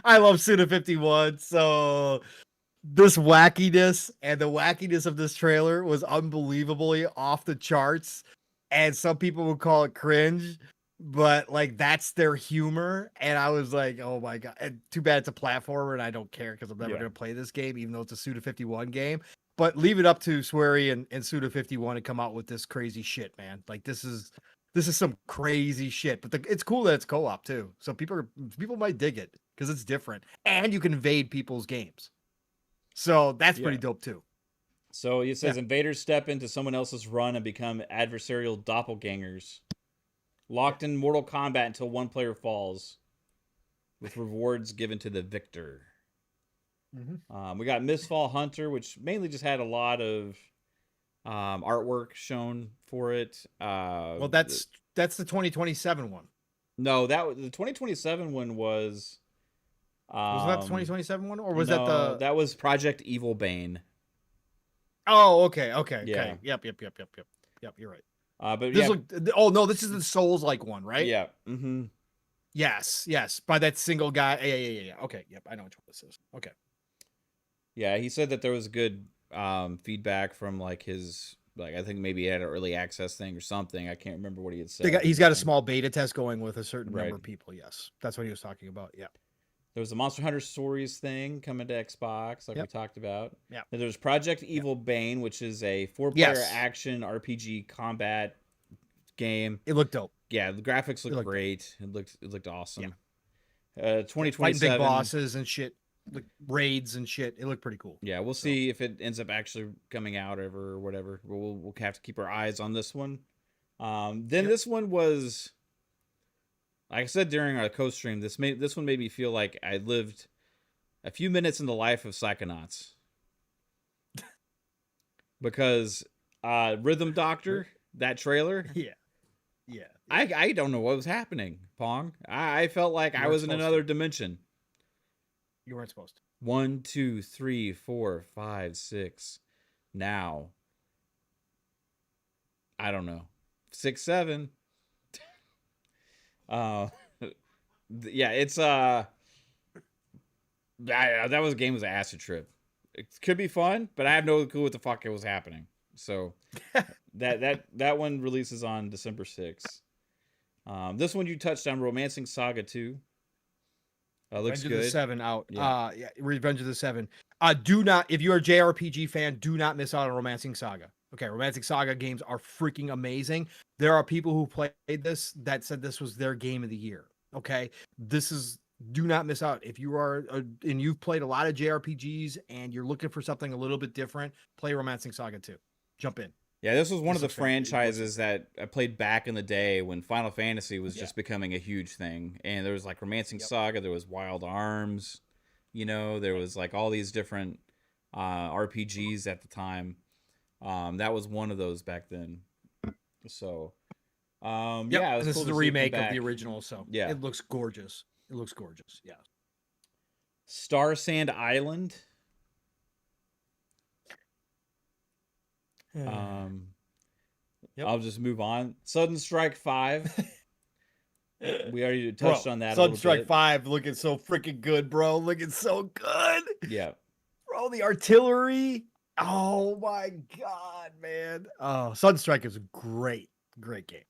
[SPEAKER 2] I love Suda51. So this wackiness and the wackiness of this trailer was unbelievably off the charts. And some people would call it cringe. But like, that's their humor, and I was like, oh my god. And too bad it's a platformer, and I don't care because I'm never gonna play this game, even though it's a Suda51 game. But leave it up to Swery and Suda51 to come out with this crazy shit, man. Like, this is some crazy shit. But it's cool that it's co-op too, so people might dig it because it's different, and you can invade people's games. So that's pretty dope too.
[SPEAKER 1] So it says invaders step into someone else's run and become adversarial doppelgangers. Locked in Mortal Kombat until one player falls, with rewards given to the victor. Mm-hmm. We got Mistfall Hunter, which mainly just had a lot of artwork shown for it.
[SPEAKER 2] Well, that's the 2027 one.
[SPEAKER 1] No, the 2027 one was.
[SPEAKER 2] Was that the 2027 one, or was
[SPEAKER 1] that was Project Evil Bane?
[SPEAKER 2] Oh, okay.
[SPEAKER 1] Yeah.
[SPEAKER 2] Yep. You're right.
[SPEAKER 1] But
[SPEAKER 2] this this is the Souls-like one, right?
[SPEAKER 1] Yeah. Mm-hmm.
[SPEAKER 2] Yes. By that single guy. Yeah. Okay. Yep. I know which one this is. Okay.
[SPEAKER 1] Yeah, he said that there was good feedback from like his I think maybe he had an early access thing or something. I can't remember what he had said.
[SPEAKER 2] He's got a small beta test going with a certain
[SPEAKER 1] Right.
[SPEAKER 2] number of people. Yes, that's what he was talking about. Yeah.
[SPEAKER 1] There was a Monster Hunter Stories thing coming to Xbox, like we talked about.
[SPEAKER 2] Yeah.
[SPEAKER 1] And there's Project Evil Bane, which is a 4-player action RPG combat game.
[SPEAKER 2] It looked dope.
[SPEAKER 1] Yeah, the graphics looked great. It looked awesome.
[SPEAKER 2] Yeah.
[SPEAKER 1] 2027.
[SPEAKER 2] Fighting big bosses and shit, like raids and shit. It looked pretty cool.
[SPEAKER 1] Yeah, we'll see if it ends up actually coming out ever or whatever. We'll have to keep our eyes on this one. This one was, like I said during our co-stream, this one made me feel like I lived a few minutes in the life of Psychonauts. Because Rhythm Doctor, that trailer.
[SPEAKER 2] Yeah.
[SPEAKER 1] I don't know what was happening, Pong. I felt like I was in another dimension.
[SPEAKER 2] You weren't supposed to.
[SPEAKER 1] 1, 2, 3, 4, 5, 6. Now, I don't know. 6, 7. Yeah, it's that game was an acid trip. It could be fun, but I have no clue what the fuck it was happening. So that one releases on December 6th. This one you touched on, Romancing Saga 2. Looks good.
[SPEAKER 2] Revenge of the Seven out. Yeah, Revenge of the Seven. Do not, if you're a JRPG fan, do not miss out on Romancing Saga. Okay, Romancing Saga games are freaking amazing. There are people who played this that said this was their game of the year. Okay, do not miss out. If you are and you've played a lot of JRPGs and you're looking for something a little bit different, play Romancing Saga 2. Jump in.
[SPEAKER 1] Yeah, this was one of the franchises that I played back in the day when Final Fantasy was just becoming a huge thing. And there was like Romancing Saga, there was Wild Arms, there was like all these different RPGs at the time. That was one of those back then. So, yeah,
[SPEAKER 2] this is the remake of the original. So,
[SPEAKER 1] yeah,
[SPEAKER 2] it looks gorgeous. Yeah.
[SPEAKER 1] Star Sand Island. I'll just move on. Sudden Strike 5. We already touched on that.
[SPEAKER 2] Sudden Strike 5 looking so freaking good, bro. Looking so good.
[SPEAKER 1] Yeah.
[SPEAKER 2] Bro, the artillery. Oh my god, man. Oh, Sudden Strike is a great game.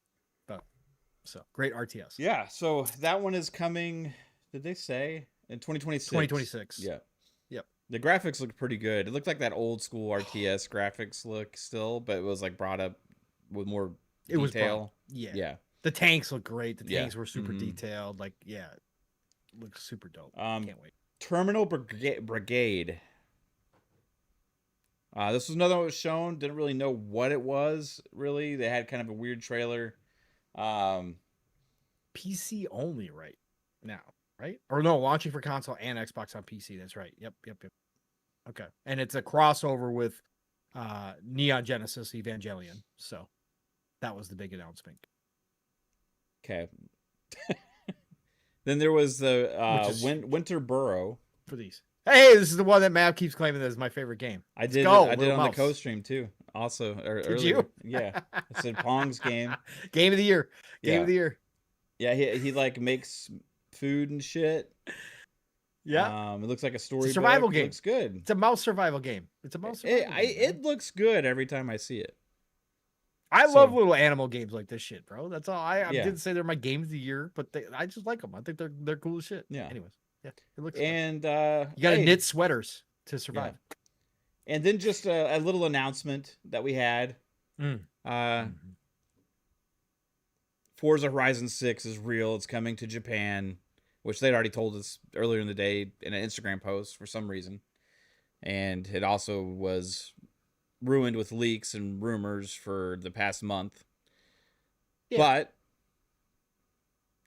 [SPEAKER 2] So great RTS.
[SPEAKER 1] Yeah, so that one is coming, did they say? In 2026.
[SPEAKER 2] 2026.
[SPEAKER 1] Yeah.
[SPEAKER 2] Yep.
[SPEAKER 1] The graphics look pretty good. It looked like that old school RTS graphics look still, but it was like brought up with more detail. Yeah.
[SPEAKER 2] The tanks look great. The tanks were super detailed. Like, yeah. Looks super dope. Can't wait.
[SPEAKER 1] Terminal Brigade. This was another one that was shown. Didn't really know what it was, really. They had kind of a weird trailer.
[SPEAKER 2] PC only right now, right? Or no, launching for console and Xbox on PC. That's right. Yep. Okay. And it's a crossover with Neon Genesis Evangelion. So that was the big announcement.
[SPEAKER 1] Okay. Then there was the Winter Burrow.
[SPEAKER 2] For these. Hey, this is the one that Matt keeps claiming that is my favorite game.
[SPEAKER 1] I did on the co-stream too. Also,
[SPEAKER 2] did you?
[SPEAKER 1] Yeah, I said Pong's game.
[SPEAKER 2] Game of the year. Game of the year.
[SPEAKER 1] Yeah, he like makes food and shit.
[SPEAKER 2] Yeah.
[SPEAKER 1] It looks like a story.
[SPEAKER 2] It's a survival game.
[SPEAKER 1] It looks good.
[SPEAKER 2] It's a mouse survival game.
[SPEAKER 1] It looks good every time I see it.
[SPEAKER 2] I love little animal games like this shit, bro. That's all. I didn't say they're my game of the year, but I just like them. I think they're cool as shit.
[SPEAKER 1] Yeah.
[SPEAKER 2] Anyways, yeah, it looks.
[SPEAKER 1] And
[SPEAKER 2] you gotta knit sweaters to survive.
[SPEAKER 1] Yeah. And then just a little announcement that we had. Forza Horizon 6 is real. It's coming to Japan, which they'd already told us earlier in the day in an Instagram post for some reason. And it also was ruined with leaks and rumors for the past month. Yeah. But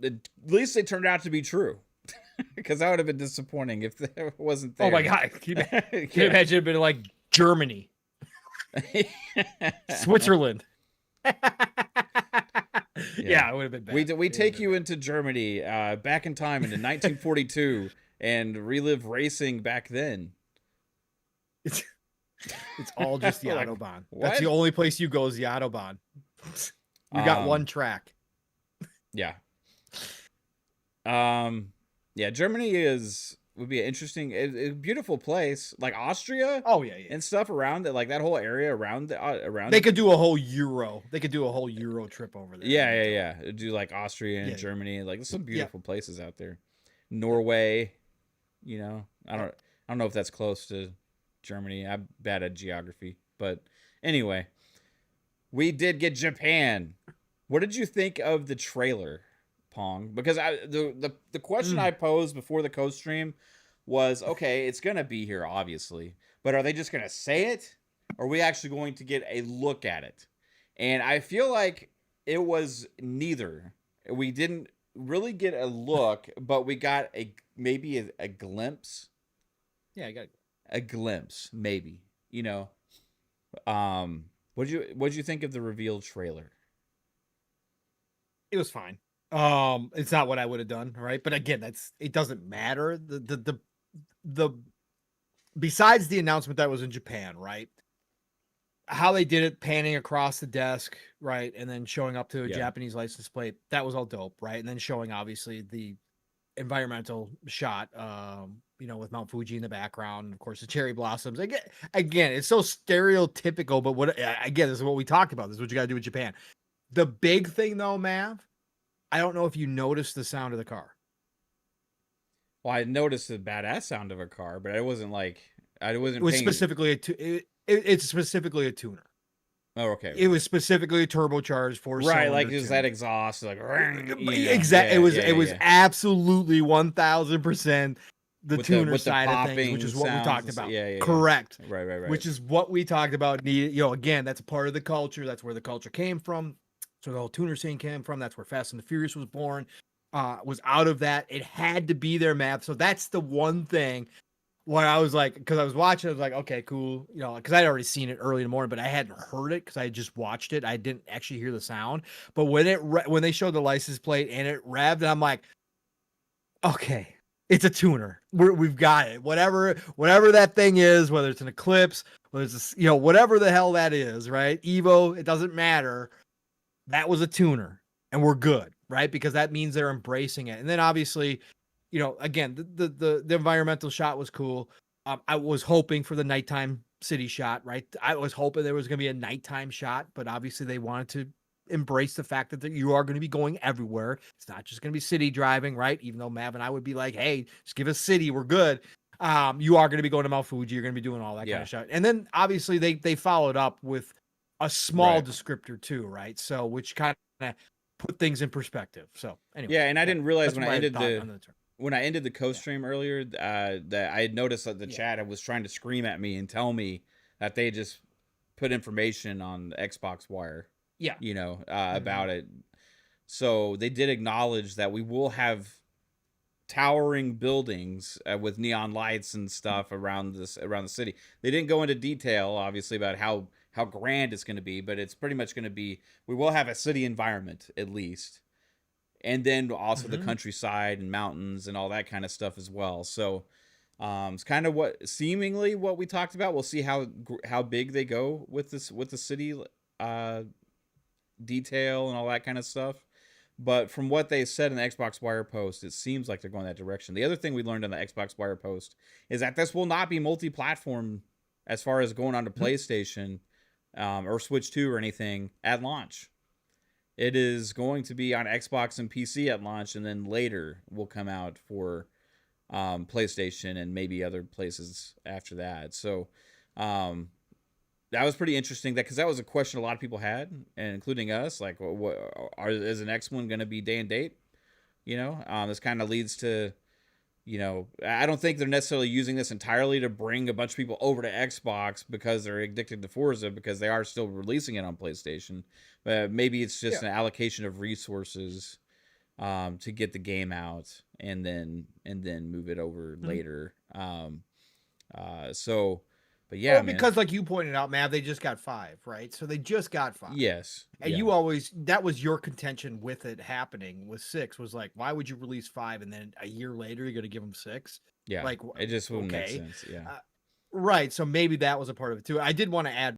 [SPEAKER 1] at least they turned out to be true. Because that would have been disappointing if it wasn't there.
[SPEAKER 2] Oh my god. Can you imagine it being like Germany? Switzerland. Yeah, it would have been bad.
[SPEAKER 1] We take you into Germany, back in time into 1942, and relive racing back then.
[SPEAKER 2] It's all just the Autobahn.
[SPEAKER 1] What?
[SPEAKER 2] That's the only place you go is the Autobahn. You got one track.
[SPEAKER 1] Yeah. Yeah, Germany would be an interesting, a beautiful place, like Austria
[SPEAKER 2] Oh yeah, yeah.
[SPEAKER 1] and stuff around it, like that whole area
[SPEAKER 2] They
[SPEAKER 1] around.
[SPEAKER 2] could do a whole Euro. They could do a whole Euro trip over there.
[SPEAKER 1] Yeah,
[SPEAKER 2] It'd be
[SPEAKER 1] yeah,
[SPEAKER 2] dope.
[SPEAKER 1] yeah. Do like Austria and
[SPEAKER 2] Yeah,
[SPEAKER 1] Germany, like there's some
[SPEAKER 2] yeah,
[SPEAKER 1] beautiful places out there.
[SPEAKER 2] yeah,
[SPEAKER 1] Norway, I
[SPEAKER 2] yeah.
[SPEAKER 1] don't know if that's close to Germany. I'm bad at geography, but anyway, we did get Japan. What did you think of the trailer, Pong? Because the question
[SPEAKER 2] Mm.
[SPEAKER 1] I posed before the co-stream was, okay, it's gonna be here, obviously, but are they just gonna say it, or are we actually going to get a look at it? And I feel like it was neither. We didn't really get a look, but we got maybe a glimpse,
[SPEAKER 2] Yeah, I got it.
[SPEAKER 1] a glimpse, maybe. You know, what did you think of the revealed trailer?
[SPEAKER 2] It was fine. It's not what I would have done, right? But again, it doesn't matter. The besides the announcement that was in Japan, right? How they did it, panning across the desk, right, and then showing up to a
[SPEAKER 1] Yeah,
[SPEAKER 2] Japanese license plate, that was all dope, right? And then showing obviously the environmental shot, with Mount Fuji in the background, and of course the cherry blossoms. Again, it's so stereotypical, but again, this is what we talked about. This is what you got to do with Japan. The big thing though, Mav, I don't know if you noticed the sound of the car.
[SPEAKER 1] well, I noticed the badass sound of a car, but I
[SPEAKER 2] It
[SPEAKER 1] wasn't
[SPEAKER 2] was
[SPEAKER 1] paying.
[SPEAKER 2] specifically it's specifically a tuner.
[SPEAKER 1] Oh, okay,
[SPEAKER 2] It
[SPEAKER 1] okay.
[SPEAKER 2] was specifically a turbocharged four
[SPEAKER 1] Right, like
[SPEAKER 2] cylinder
[SPEAKER 1] is that
[SPEAKER 2] tuner.
[SPEAKER 1] exhaust like,
[SPEAKER 2] Exactly.
[SPEAKER 1] yeah, yeah,
[SPEAKER 2] It was
[SPEAKER 1] yeah.
[SPEAKER 2] absolutely 1000% the
[SPEAKER 1] With the
[SPEAKER 2] tuner side of things, which
[SPEAKER 1] popping
[SPEAKER 2] is what we
[SPEAKER 1] sounds
[SPEAKER 2] talked
[SPEAKER 1] and stuff.
[SPEAKER 2] about.
[SPEAKER 1] Yeah, yeah, yeah.
[SPEAKER 2] Correct.
[SPEAKER 1] Right, right, right.
[SPEAKER 2] Which is what we talked about. Again, that's a part of the culture. That's where the culture came from. So the whole tuner scene came from. That's where Fast and the Furious was born. Was out of that. It had to be their map. So that's the one thing where I was like, because I was watching, I was like, okay, cool. Because I'd already seen it early in the morning, but I hadn't heard it because I had just watched it. I didn't actually hear the sound. But when they showed the license plate and it revved, I'm like, okay, it's a tuner. We've got it. Whatever that thing is, whether it's an Eclipse, whether it's whatever the hell that is, right? Evo, it doesn't matter. That was a tuner, and we're good, right? Because that means they're embracing it. And then obviously, again, the environmental shot was cool. I was hoping for the nighttime city shot, right? I was hoping there was going to be a nighttime shot, but obviously they wanted to embrace the fact that you are going to be going everywhere. It's not just going to be city driving, right? Even though Mav and I would be like, hey, just give us city, we're good. You are going to be going to Mount Fuji, you're going to be doing all that kind
[SPEAKER 1] Yeah,
[SPEAKER 2] of shit. And then obviously they followed up with a small
[SPEAKER 1] right.
[SPEAKER 2] descriptor too, right? So which kind of put things in perspective. So
[SPEAKER 1] Yeah,
[SPEAKER 2] anyways,
[SPEAKER 1] and I
[SPEAKER 2] yeah,
[SPEAKER 1] didn't realize
[SPEAKER 2] that's my thought on the term.
[SPEAKER 1] when I ended the
[SPEAKER 2] Yeah,
[SPEAKER 1] co-stream earlier, that I had noticed that the
[SPEAKER 2] yeah,
[SPEAKER 1] chat was trying to scream at me and tell me that they just put information on the Xbox Wire,
[SPEAKER 2] yeah. Hmm.
[SPEAKER 1] about it. So they did acknowledge that we will have towering buildings with neon lights and stuff around the city. They didn't go into detail, obviously, about how grand it's going to be, but it's pretty much going to be. We will have a city environment at least, and then also the
[SPEAKER 2] Hmm.
[SPEAKER 1] countryside and mountains and all that kind of stuff as well. So it's kind of seemingly what we talked about. We'll see how big they go with the city uh, detail and all that kind of stuff. But from what they said in the Xbox Wire post, it seems like they're going that direction. The other thing we learned on the Xbox Wire post is that this will not be multi-platform as far as going onto PlayStation or Switch 2 or anything at launch. It is going to be on Xbox and PC at launch, and then later will come out for PlayStation and maybe other places after that. So um, that was pretty interesting. Because that was a question a lot of people had, and including us. Like, is the next one going to be day and date? This kind of leads to, I don't think they're necessarily using this entirely to bring a bunch of people over to Xbox because they're addicted to Forza because they are still releasing it on PlayStation. But maybe it's just
[SPEAKER 2] Yeah.
[SPEAKER 1] an allocation of resources to get the game out and then move it over
[SPEAKER 2] Mhm.
[SPEAKER 1] later. So, but yeah,
[SPEAKER 2] Well,
[SPEAKER 1] man.
[SPEAKER 2] because like you pointed out, Mav, they just got 5, right? So they just got 5.
[SPEAKER 1] Yes,
[SPEAKER 2] And
[SPEAKER 1] yeah,
[SPEAKER 2] that was your contention with it happening with 6 was like, why would you release 5 and then a year later you're going to give them 6?
[SPEAKER 1] yeah.
[SPEAKER 2] Like,
[SPEAKER 1] It just wouldn't make
[SPEAKER 2] okay.
[SPEAKER 1] sense. Yeah.
[SPEAKER 2] Uh, right. So maybe that was a part of it too. I did want to add